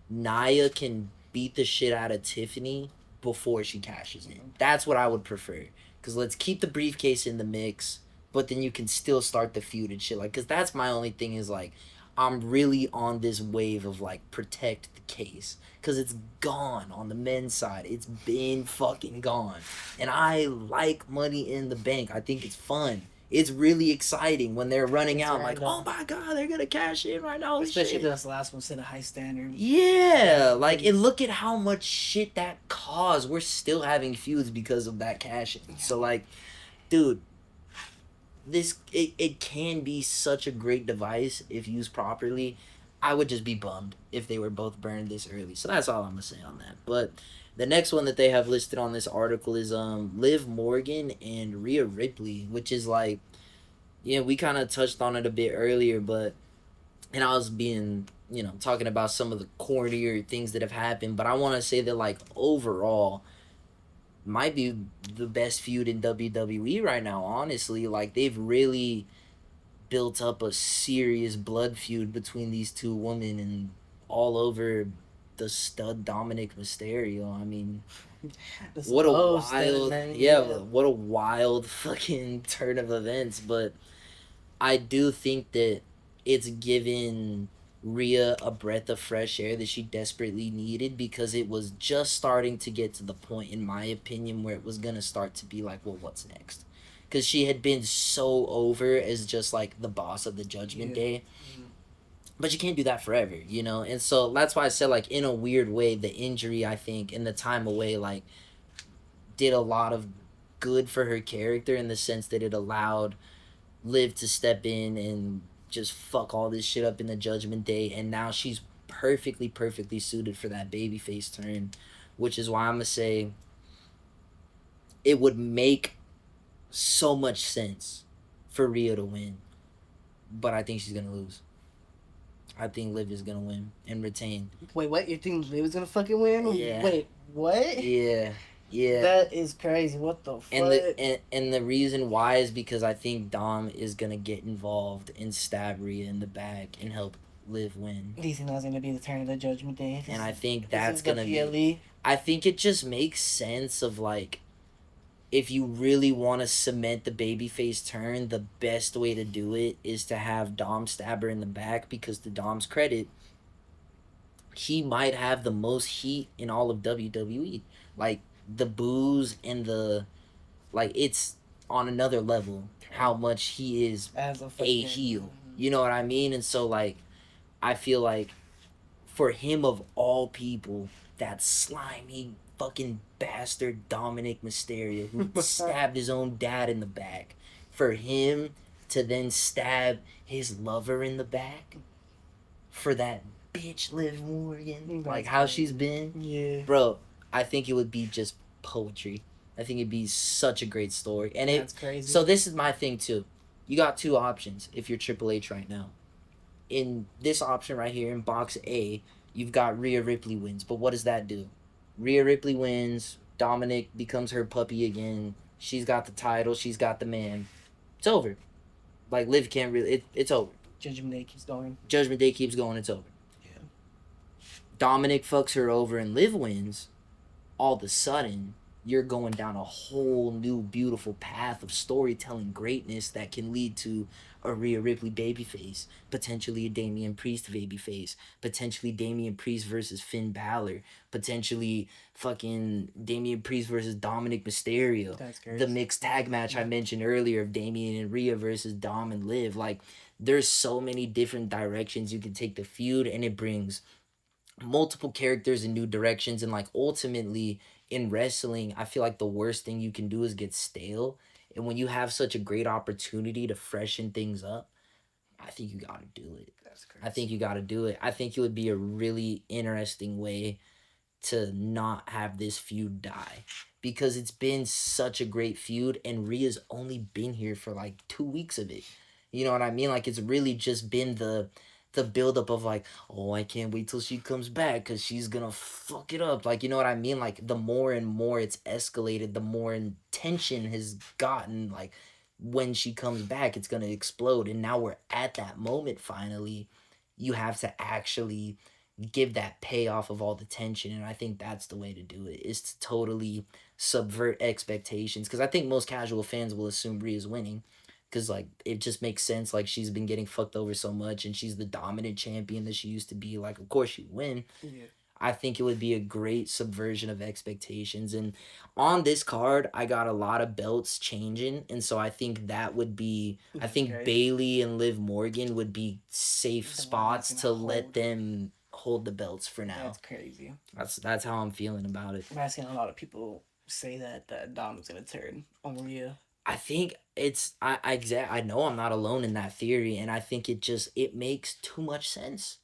Nia can beat the shit out of Tiffany before she cashes in. That's what I would prefer. Because let's keep the briefcase in the mix, but then you can still start the feud and shit. Like, because that's my only thing is, like, I'm really on this wave of, like, protect the case. Because it's gone on the men's side. It's been fucking gone. And I like Money in the Bank. I think it's fun. it's really exciting when they're running It's out. I'm right like, now. oh my god, they're gonna cash in right now. Holy Especially shit. this last one set a high standard. Yeah, like, and Because look at how much shit that caused. We're still having feuds because of that cash in. So like, dude, it can be such a great device if used properly. I would just be bummed if they were both burned this early. So that's all I'm gonna say on that. But the next one that they have listed on this article is Liv Morgan and Rhea Ripley, which is like, yeah, we kind of touched on it a bit earlier, but and I was being, talking about some of the cornier things that have happened, but I want to say that, like, overall might be the best feud in WWE right now, honestly. Like, they've really built up a serious blood feud between these two women and all over the stud Dominic Mysterio. I mean, this what a post that wild, man, yeah, yeah. what a wild fucking turn of events. But I do think that it's given Rhea a breath of fresh air that she desperately needed, because it was just starting to get to the point, in my opinion, where it was going to start to be like, well, what's next? Because she had been so over as just like the boss of the Judgment Day. But you can't do that forever, And so that's why I said, like, in a weird way, the injury, I think, and the time away, like, did a lot of good for her character, in the sense that it allowed Liv to step in and just fuck all this shit up in the Judgment Day, and now she's perfectly suited for that babyface turn, which is why I'm gonna say it would make so much sense for Rhea to win, but I think she's gonna lose. I think Liv is gonna win and retain. Wait, what? You think Liv was gonna fucking win? Yeah. Wait, what? Yeah, yeah. That is crazy. What the fuck? And the reason why is because I think Dom is gonna get involved and stab Rhea in the back and help Liv win. Do you think that's gonna be the turn of the Judgment Day? And I think This that's is the gonna PLE. be. I think it just makes sense of, like, if you really want to cement the babyface turn, the best way to do it is to have Dom stab her in the back, because, to Dom's credit, he might have the most heat in all of WWE. Like, the booze and the, like, it's on another level how much he is As a a fucking heel. You know what I mean? And so, like, I feel like for him, of all people, that slimy fucking bastard Dominic Mysterio, who stabbed his own dad in the back, for him to then stab his lover in the back, for that bitch Liv Morgan, like how she's been, Yeah. bro, I think it would be just poetry. I think it'd be such a great story. And That's crazy. so this is my thing too. You got two options if you're Triple H right now. In this option right here in box A, you've got Rhea Ripley wins. But what does that do? Rhea Ripley wins. Dominic becomes her puppy again. She's got the title. She's got the man. It's over. Like, Liv can't really. It's over. Judgment Day keeps going. Judgment Day keeps going. It's over. Yeah. Dominic fucks her over and Liv wins. All of a sudden, you're going down a whole new beautiful path of storytelling greatness that can lead to a Rhea Ripley babyface, potentially a Damian Priest babyface, potentially Damian Priest versus Finn Balor, potentially fucking Damian Priest versus Dominic Mysterio. That's crazy. The mixed tag match I mentioned earlier of Damian and Rhea versus Dom and Liv. Like, there's so many different directions you can take the feud, and it brings multiple characters in new directions. And, like, ultimately in wrestling, I feel like the worst thing you can do is get stale. And when you have such a great opportunity to freshen things up, I think you got to do it. That's crazy. I think you got to do it. I think it would be a really interesting way to not have this feud die, because it's been such a great feud and Rhea's only been here for like 2 weeks of it. You know what I mean? Like, it's really just been the buildup of, like, oh, I can't wait till she comes back because she's gonna fuck it up. Like, you know what I mean? Like, the more and more it's escalated, the more tension has gotten. Like, when she comes back, it's gonna explode. And now we're at that moment finally. You have to actually give that payoff of all the tension, and I think that's the way to do it, is to totally subvert expectations, because I think most casual fans will assume Rhea's winning, because, like, it just makes sense. Like, she's been getting fucked over so much, and she's the dominant champion that she used to be. Like, of course she win. Yeah. I think it would be a great subversion of expectations. And on this card, I got a lot of belts changing. And so I think that would be, I That's think crazy. Bailey and Liv Morgan would be safe The one that's spots gonna to let hold. them hold the belts for now. That's crazy. That's how I'm feeling about it. I've seen a lot of people say that Dom's gonna turn on Rhea. I think it's I know I'm not alone in that theory, and I think it makes too much sense.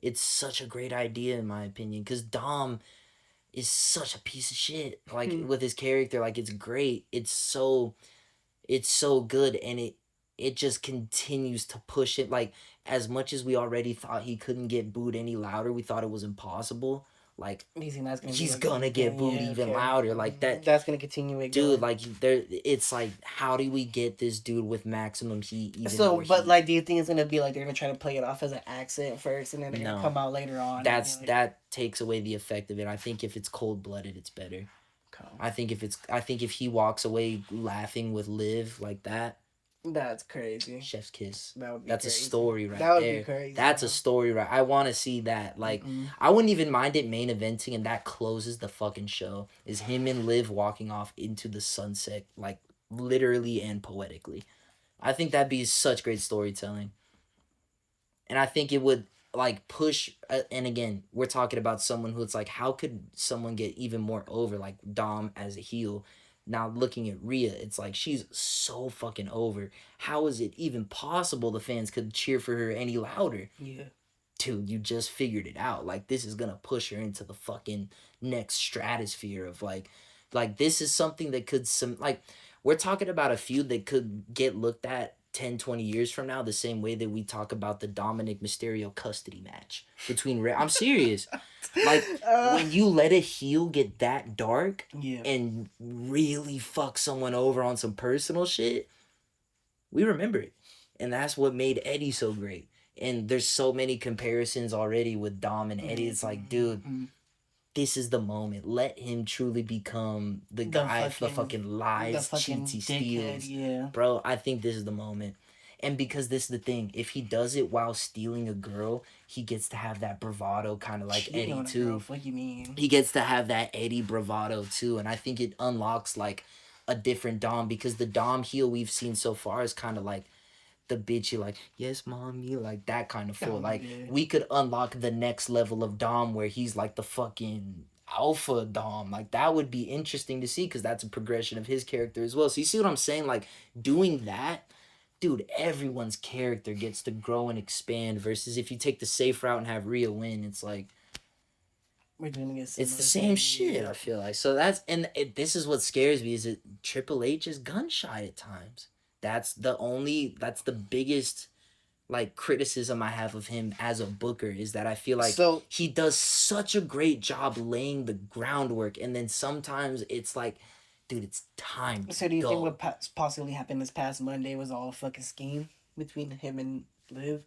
It's such a great idea in my opinion, because Dom is such a piece of shit. Like with his character, like it's great. It's so good, and it just continues to push it. Like as much as we already thought he couldn't get booed any louder, we thought it was impossible. Like You think that's gonna be he's like gonna get booed yeah, even okay. louder. Like that That's gonna continue it dude, going. like there it's like how do we get this dude with maximum heat even So, more but heat? like, do you think it's gonna be like they're gonna try to play it off as an accident first, and then they're gonna No. come out later on and be like, That takes away the effect of it. I think if it's cold blooded it's better. "Come." I think if he walks away laughing with Liv like that, That's crazy. chef's kiss. That would be That's a crazy. story right That would be there. crazy. That's a story right. I want to see that. Like Mm-mm. I wouldn't even mind it main eventing and that closes the fucking show. Is him and Liv walking off into the sunset like literally and poetically. I think that'd be such great storytelling. And I think it would like push and again, we're talking about someone who it's like how could someone get even more over like Dom as a heel. Now looking at Rhea, it's like she's so fucking over. How is it even possible the fans could cheer for her any louder? Yeah. Dude, you just figured it out. Like this is gonna push her into the fucking next stratosphere of like this is something that could some like we're talking about a feud that could get looked at 10, 20 years from now the same way that we talk about the Dominic Mysterio custody match between I'm serious. Like when you let a heel get that dark yeah. and really fuck someone over on some personal shit, we remember it. And that's what made Eddie so great. And there's so many comparisons already with Dom and Eddie. It's like, dude, Mhm. this is the moment. Let him truly become the The guy, the fucking, fucking the lies, fucking cheats, he dickhead. steals. Yeah. Bro, I think this is the moment. And because this is the thing, if he does it while stealing a girl, he gets to have that bravado kind of like Cheating Eddie on a girl. too. What you mean? He gets to have that Eddie bravado too. And I think it unlocks like a different Dom because the Dom heel we've seen so far is kind of like the bitchy like yes mommy like that kind of fool. Oh Like yeah. we could unlock the next level of Dom where he's like the fucking alpha Dom. Like that would be interesting to see because that's a progression of his character as well. So you see what I'm saying? Like doing that, dude, everyone's character gets to grow and expand versus if you take the safe route and have Rhea win, it's like We're doing a it's the similar same thing. shit. Yeah. I feel like so that's this is what scares me is that Triple H is gun shy at times. That's the biggest like criticism I have of him as a booker is that I feel like So he does such a great job laying the groundwork and then sometimes it's like dude it's time to So do you think go. what possibly happened this past Monday was all a fucking scheme between him and Liv?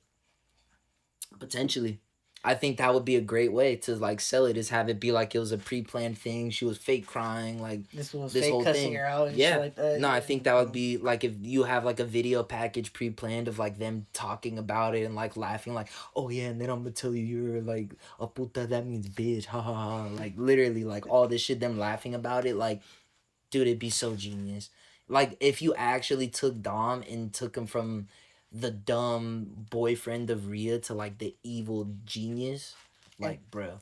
Potentially. I think that would be a great way to like sell it is have it be like it was a pre-planned thing. She was fake crying, like This was this fake whole cussing thing. her out and shit Yeah. like that. No, I Yeah. think that would be like if you have like a video package pre-planned of like them talking about it and like laughing like, oh yeah, and then I'm gonna tell you you're like a puta that means bitch, ha ha ha. Like literally like all this shit, them laughing about it, like dude, it'd be so genius. Like if you actually took Dom and took him from the dumb boyfriend of Rhea to like the evil genius, And, like bro,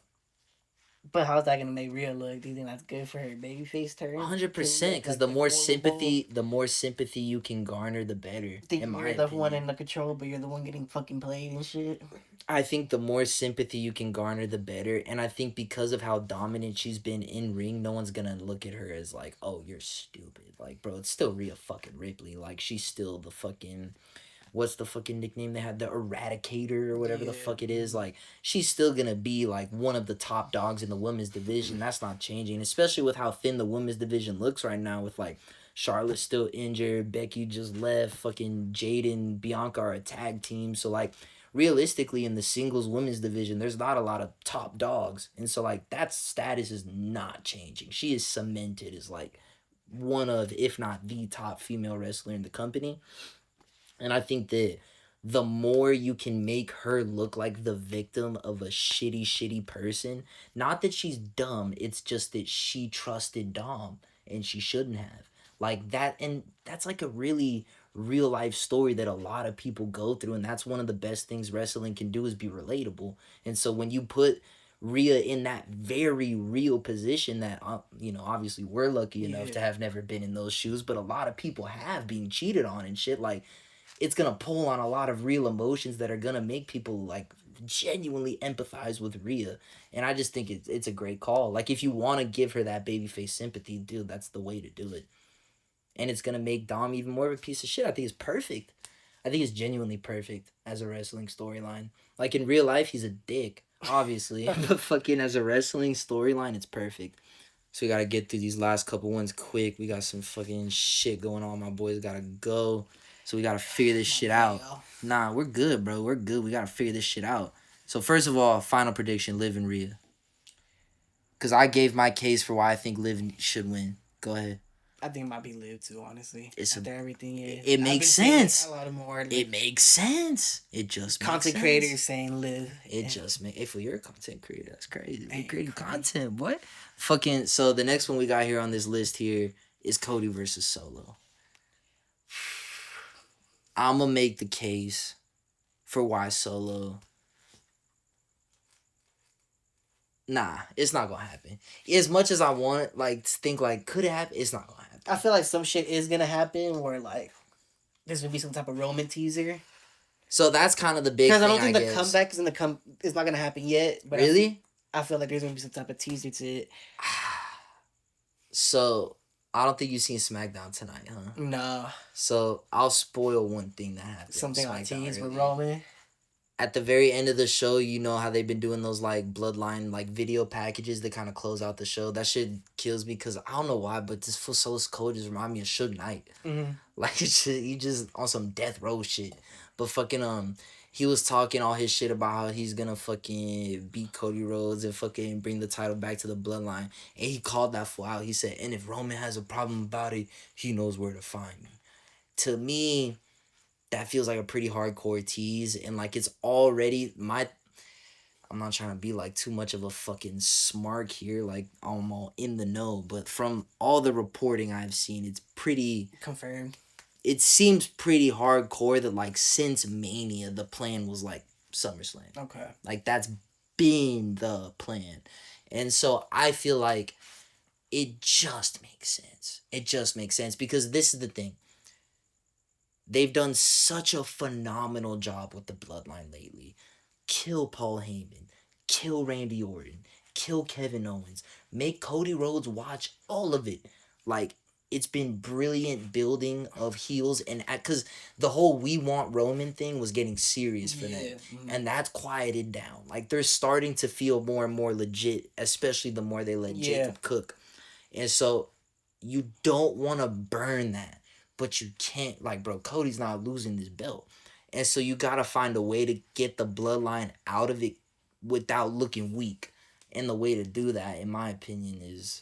but how's that gonna make Rhea look? Do you think that's good for her babyface turn hundred to percent. look Because like the horrible? the more sympathy you can garner, the better. Think In my you're the one opinion, in the control, but you're the one getting fucking played and shit. I think the more sympathy you can garner, the better. And I think because of how dominant she's been in ring, no one's gonna look at her as like, oh, you're stupid. Like, bro, it's still Rhea fucking Ripley. Like, she's still the fucking what's the fucking nickname they had, the Eradicator or whatever the Yeah. fuck it is. Like she's still gonna be like one of the top dogs in the women's division. That's not changing, especially with how thin the women's division looks right now. With like Charlotte still injured, Becky just left, fucking Jade and Bianca are a tag team. So like realistically in the singles women's division, there's not a lot of top dogs, and so like that status is not changing. She is cemented as like one of, if not the top female wrestler in the company. And I think that the more you can make her look like the victim of a shitty person. Not that she's dumb, it's just that she trusted Dom and she shouldn't have. Like that, and that's like a really real life story that a lot of people go through, and that's one of the best things wrestling can do is be relatable. And so when you put Rhea in that very real position that obviously we're lucky enough to Yeah. have never been in those shoes, but a lot of people have been cheated on and shit. Like it's gonna pull on a lot of real emotions that are gonna make people like genuinely empathize with Rhea. And I just think it's a great call. Like if you want to give her that babyface sympathy, dude, that's the way to do it. And it's gonna make Dom even more of a piece of shit. I think it's perfect. I think it's genuinely perfect as a wrestling storyline. Like in real life, he's a dick, obviously, but fucking as a wrestling storyline, it's perfect. So we gotta get through these last couple ones quick. We got some fucking shit going on. My boys gotta go. So we gotta figure this My shit bad, out. y'all. Nah, we're good, bro. We're good. We gotta figure this shit out. So first of all, final prediction: Liv and Rhea. Cause I gave my case for why I think Liv should win. Go ahead. I think it might be Liv too, honestly. It's a. After everything, yeah. It I've makes been seeing sense. a lot of more It like makes sense. It just makes content sense. creators saying Liv. It just make if you're a content creator, that's crazy. We're Ain't creating crazy. content. What? Fucking so the next one we got here on this list here is Cody versus Solo. I'ma make the case for why Solo. Nah, it's not gonna happen. As much as I want, like, to think like could it happen, it's not gonna happen. I feel like some shit is gonna happen where like there's gonna be some type of Roman teaser. So that's kind of the big Because thing. I don't think the guess. comeback is gonna it's not gonna happen yet. But Really? I feel like there's gonna be some type of teaser to it. So I don't think you've seen SmackDown tonight, huh? No. So I'll spoil one thing that happened. Something like SmackDown tease with earlier. Roman. At the very end of the show, you know how they've been doing those like bloodline like video packages that kind of close out the show. That shit kills me because I don't know why, but this full Soul's Code just remind me of Suge Knight. Mm-hmm. Like it's just, he just on some death row shit. But fucking he was talking all his shit about how he's gonna fucking beat Cody Rhodes and fucking bring the title back to the bloodline. And he called that fool out. He said, and if Roman has a problem about it, he knows where to find me. To me, that feels like a pretty hardcore tease, and like it's already my. I'm not trying to be like too much of a fucking smark here, like I'm all in the know, but from all the reporting I've seen, it's pretty. Confirmed. It seems pretty hardcore that like since Mania, the plan was like SummerSlam. Okay. Like that's been the plan, and so I feel like it just makes sense. It just makes sense because this is the thing. They've done such a phenomenal job with the bloodline lately. Kill Paul Heyman, kill Randy Orton, kill Kevin Owens, make Cody Rhodes watch all of it. Like it's been brilliant building of heels and because the whole we want Roman thing was getting serious for them. Mm-hmm. And that's quieted down. Like they're starting to feel more and more legit, especially the more they let Jacob cook. And so you don't want to burn that. But you can't, like, bro, Cody's not losing this belt. And so you got to find a way to get the bloodline out of it without looking weak. And the way to do that, in my opinion, is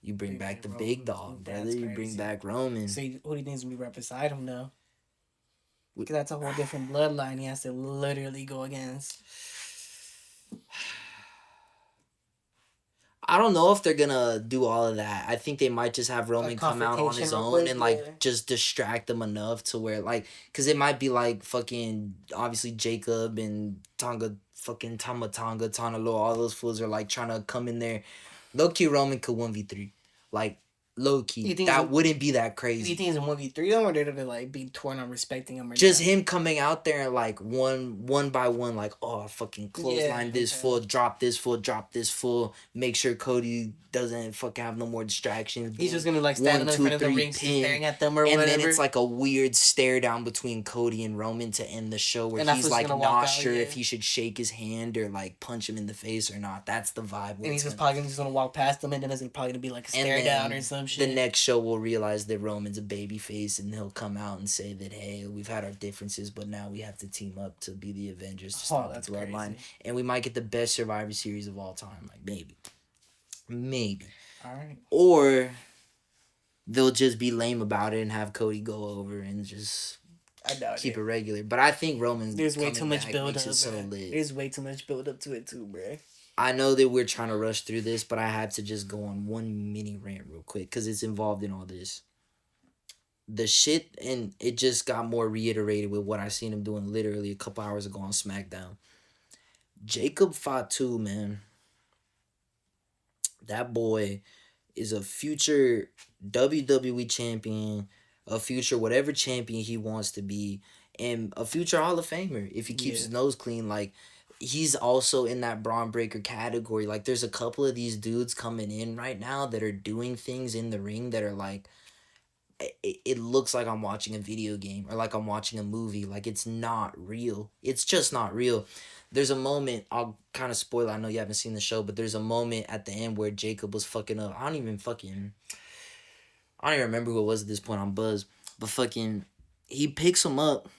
you bring back the Roman. big dog, brother. You bring back Roman. So who do you think is going to be right beside him, though? Because that's a whole different bloodline he has to literally go against. I don't know if they're gonna do all of that. I think they might just have Roman come out on his own and like just distract them enough to where like, cause it might be like fucking obviously Jacob and Tonga fucking Tama Tanalo, all those fools are like trying to come in there. Low key Roman could 1v3, like low key. That wouldn't be that crazy. Do you think he's in 1v3 though, or they're gonna like be torn on respecting him? Or just him coming out there and like one by one, like I fucking clothesline this full, drop this full, make sure Cody doesn't fucking have no more distractions. He's just gonna like stand in front of the ring, staring at them or whatever. And then it's like a weird stare down between Cody and Roman to end the show, where he's like not sure if he should shake his hand or like punch him in the face or not. That's the vibe. And he's just probably just gonna walk past them, and then there's probably gonna be like a stare down or some shit. The next show we'll realize that Roman's a babyface, and he'll come out and say that, hey, we've had our differences, but now we have to team up to be the Avengers to stop the bloodline. And we might get the best Survivor Series of all time. Like, maybe. All right. Or they'll just be lame about it and have Cody go over and just I doubt keep it. it regular. But I think Roman There's way too coming much back build makes it up, so bro. lit. There's way too much build up to it too, bro. I know that we're trying to rush through this, but I had to just go on one mini rant real quick because it's involved in all this. The shit, and it just got more reiterated with what I seen him doing literally a couple hours ago on SmackDown. Jacob Fatu, man, that boy is a future WWE champion, a future whatever champion he wants to be, and a future Hall of Famer if he keeps Yeah. his nose clean. Like, he's also in that Braun Breaker category. Like, there's a couple of these dudes coming in right now that are doing things in the ring that are like, it looks like I'm watching a video game or like I'm watching a movie. Like, it's not real. It's just not real. There's a moment, I'll kind of spoil it. I know you haven't seen the show, but there's a moment at the end where Jacob was fucking up. I don't even remember who it was at this point. I'm buzzed. But fucking, he picks him up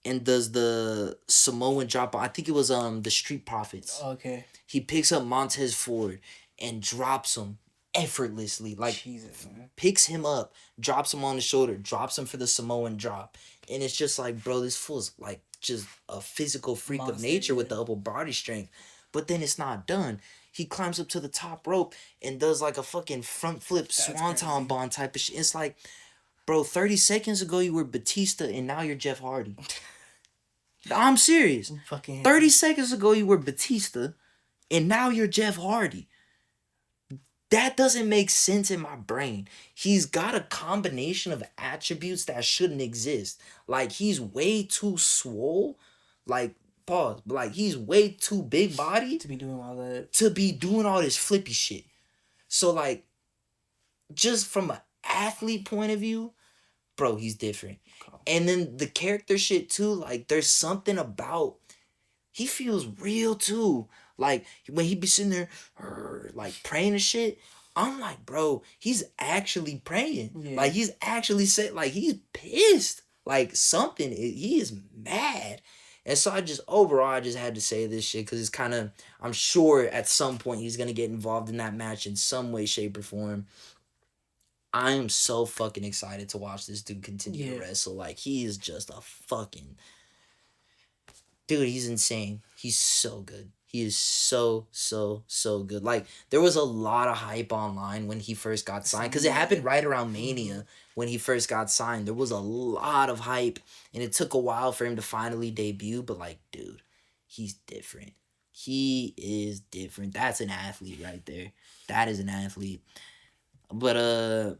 and does the Samoan drop. I think it was the Street Profits. Okay. He picks up Montez Ford and drops him effortlessly. Like, Jesus, man. picks him up, drops him on the shoulder, drops him for the Samoan drop. And it's just like, bro, this fool's like just a physical freak of Monster, nature with yeah. the upper body strength. But then it's not done. He climbs up to the top rope and does like a fucking front flip swanton crazy. bomb type of shit. It's like, bro, 30 seconds ago you were Batista and now you're Jeff Hardy. I'm serious. Fucking 30 seconds ago you were Batista and now you're Jeff Hardy. That doesn't make sense in my brain. He's got a combination of attributes that shouldn't exist. Like, he's way too swole. Like, pause. But like, he's way too big body to be doing all that. to be doing all this flippy shit. So like, just from an athlete point of view, bro, he's different. And then the character shit too, like, there's something about, he feels real too. Like, when he be sitting there, like, praying and shit, I'm like, bro, he's actually praying. Yeah. Like, he's actually said, like, he's pissed. Like, something, he is mad. And so overall, I just had to say this shit because it's kind of, I'm sure at some point he's going to get involved in that match in some way, shape, or form. I am so fucking excited to watch this dude continue to wrestle. Like, he is just a fucking... Dude, he's insane. He's so good. He is so, so, so good. Like, there was a lot of hype online when he first got signed. Because it happened right around Mania when he first got signed. There was a lot of hype. And it took a while for him to finally debut. But, like, dude, he's different. He is different. That's an athlete right there. That is an athlete. But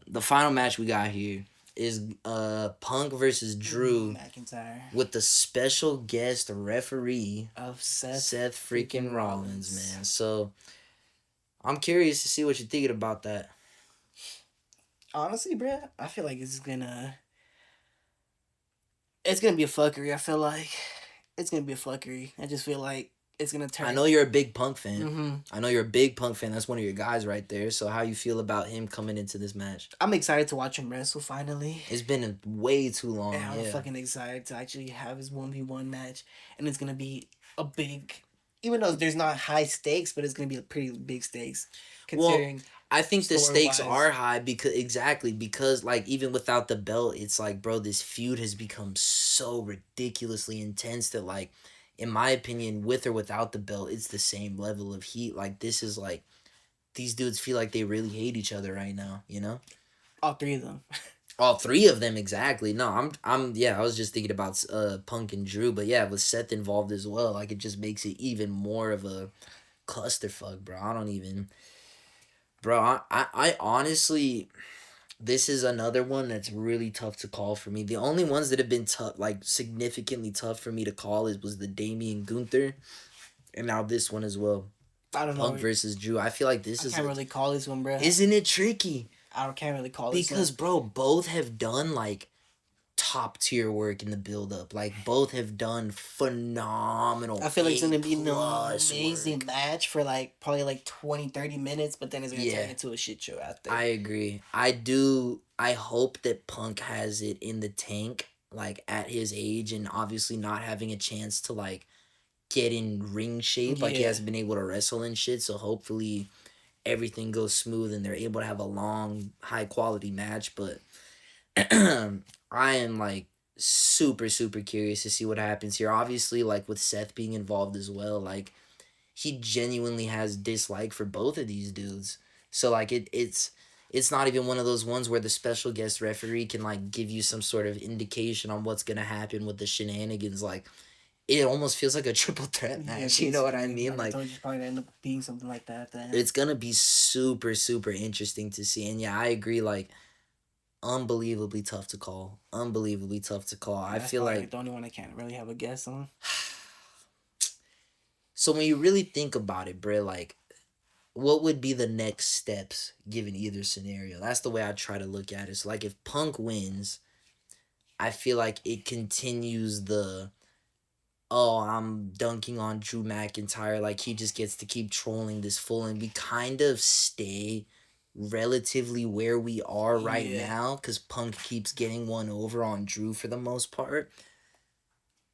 the final match we got here is Punk versus Drew McIntyre with the special guest referee of Seth freaking Rollins, man. So I'm curious to see what you're thinking about that. Honestly, bruh, I feel like it's gonna be a fuckery. I feel like it's gonna be a fuckery. I just feel like it's gonna turn. I know you're a big Punk fan. Mm-hmm. I know you're a big Punk fan. That's one of your guys right there. So how you feel about him coming into this match? I'm excited to watch him wrestle finally. It's been way too long. And I'm fucking excited to actually have his 1v1 match. And it's gonna be a big, even though there's not high stakes, but it's gonna be a pretty big stakes. Considering well, I think the stakes story-wise. are high because like even without the belt, it's like, bro, this feud has become so ridiculously intense that, like, in my opinion, with or without the belt, it's the same level of heat. Like, this is like, these dudes feel like they really hate each other right now, you know? All three of them. All three of them, exactly. No, I was just thinking about Punk and Drew, but yeah, with Seth involved as well, like, it just makes it even more of a clusterfuck, bro. I honestly, this is another one that's really tough to call for me. The only ones that have been tough, like significantly tough for me to call, was the Damian Gunther, and now this one as well. I don't know. Punk versus Drew. I feel like this I can't really call this one, bro. Isn't it tricky? Can't really call this Because, one. bro, both have done like top tier work in the build up. Like, both have done phenomenal. I feel like it's gonna be an A-plus amazing work. match for like probably like 20-30 minutes, but then it's gonna turn into a shit show out there. I agree. I hope that Punk has it in the tank, like, at his age, and obviously not having a chance to like get in ring shape. Like, he hasn't been able to wrestle and shit. So hopefully everything goes smooth and they're able to have a long, high quality match. But I am like super super curious to see what happens here. Obviously, like with Seth being involved as well, like he genuinely has dislike for both of these dudes. So like it's not even one of those ones where the special guest referee can like give you some sort of indication on what's gonna happen with the shenanigans. Like it almost feels like a triple threat Yeah, match. You know what I basically, mean? like I Like told you, it's probably gonna end up being something like that. Then it's gonna be super super interesting to see. And yeah, I agree. Like unbelievably tough to call. Unbelievably tough to call. I that's feel probably like like the only one I can't really have a guess on. so when you really think about it, bro, like what would be the next steps given either scenario? That's the way I try to look at it. So like if Punk wins, I feel like it continues the oh, I'm dunking on Drew McIntyre. Like he just gets to keep trolling this fool, and we kind of stay relatively where we are right Yeah, now because Punk keeps getting one over on Drew for the most part.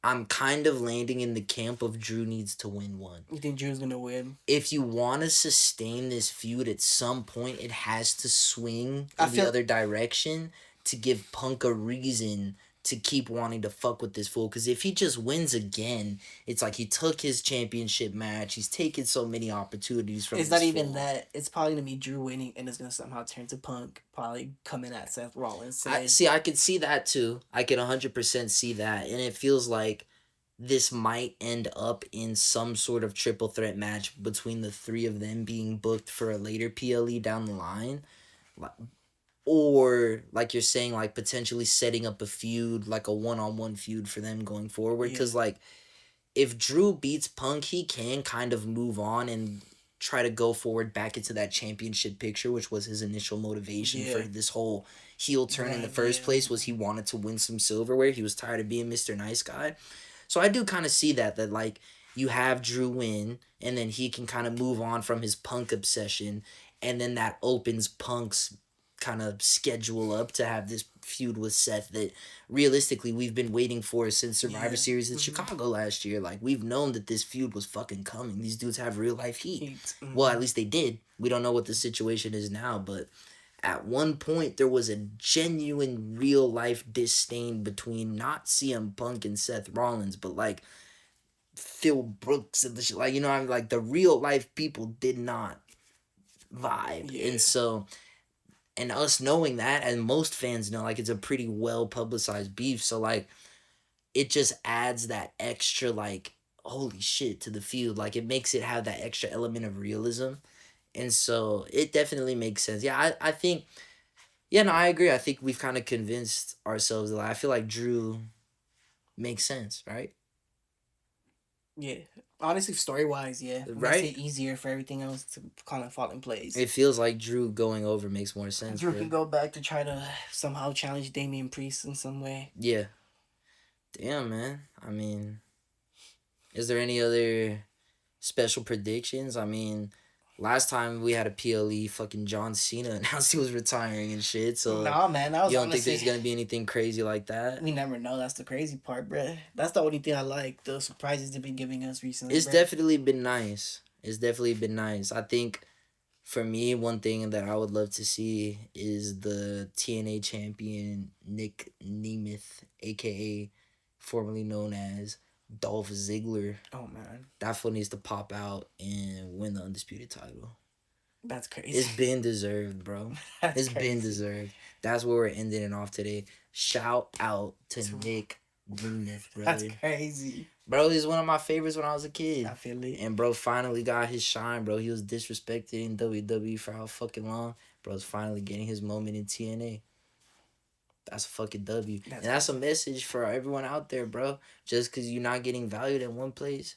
I'm kind of landing in the camp of Drew needs to win one. you think Drew's gonna win? If you want to sustain this feud at some point, it has to swing I in the feel other direction to give Punk a reason to keep wanting to fuck with this fool. Because if he just wins again, it's like he took his championship match. He's taken so many opportunities from it's this not even fool. that. It's probably gonna be Drew winning, and it's gonna somehow turn to Punk probably coming at Seth Rollins I today. see. I could see that too. I could 100% see that, and it feels like this might end up in some sort of triple threat match between the three of them being booked for a later PLE down the line. Or like you're saying, like potentially setting up a feud, like a one-on-one feud for them going forward. Yeah, Because like if Drew beats Punk, he can kind of move on and try to go forward back into that championship picture, which was his initial motivation for yeah, this whole heel turn in the right, first yeah. place. Was he wanted to win some silverware. He was tired of being Mr. Nice Guy. So I do kind of see that like you have Drew win, and then he can kind of move on from his Punk obsession, and then that opens Punk's kind of schedule up to have this feud with Seth that realistically we've been waiting for since Survivor Yeah. Series in Chicago last year. Like we've known that this feud was fucking coming. These dudes have real life heat. Heat. Well, at least they did. We don't know what the situation is now, but at one point there was a genuine real life disdain between not CM Punk and Seth Rollins, but like Phil Brooks and the shit. Like, you know, I'm like the real life people did not vibe. Yeah. And so and us knowing that, and most fans know, like it's a pretty well publicized beef. So like it just adds that extra like holy shit to the feud. Like it makes it have that extra element of realism. And so it definitely makes sense. Yeah, I think yeah, no, I agree. I think we've kind of convinced ourselves that I feel like Drew makes sense, right? Yeah. Honestly, story wise, yeah. It makes Right? it easier for everything else to kind of fall in place. It feels like Drew going over makes more sense, Drew bro. can go back to try to somehow challenge Damian Priest in some way. Yeah. Damn, man. I mean, is there any other special predictions? I mean, last time we had a PLE, fucking John Cena announced he was retiring and shit. So Nah, man, that was you don't think honestly. there's gonna be anything crazy like that? We never know. That's the crazy part, bruh. That's the only thing I like. The surprises they've been giving us recently. It's bruh. definitely been nice. It's definitely been nice. I think for me, one thing that I would love to see is the TNA champion Nick Nemeth, aka formerly known as Dolph Ziggler. Oh man, That fool needs to pop out and win the undisputed title. that's crazy. It's been deserved, bro. That's It's been crazy. deserved. That's where we're ending it off today. Shout out to Nick Nemeth, That's brother. crazy. Bro, he's one of my favorites when I was a kid. I feel it. And bro finally got his shine, bro. He was disrespected in WWE for how fucking long. Bro's finally getting his moment in TNA. That's a fucking W. That's And that's a message for everyone out there, bro. Just because you're not getting valued in one place,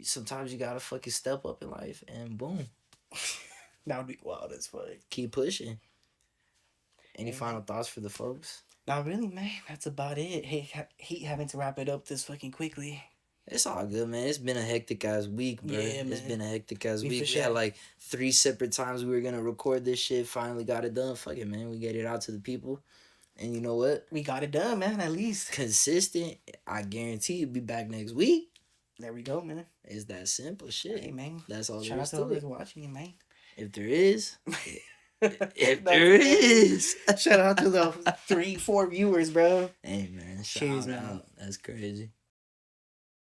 sometimes you gotta fucking step up in life and boom. That would be wild as fuck. Keep pushing. Any Amen. final thoughts for the folks? Not really, man. That's about it. Hey, hate having to wrap it up this fucking quickly. It's all good, man. It's been a hectic ass week, bro. Yeah, It's man. been a hectic ass We week. for We sure. had like 3 separate times we were gonna record this shit. Finally got it done. Fuck it, man. We get it out to the people. And you know what? We got it done, man. At least. Consistent. I guarantee you'll be back next week. There we go, man. It's that simple shit. Hey, man. That's all Shout there out is to to whoever's it. watching you, man. If there is, if That's there crazy. is. Shout out to the 3-4 viewers, bro. Hey, man. Cheers, Shout man. out. That's crazy.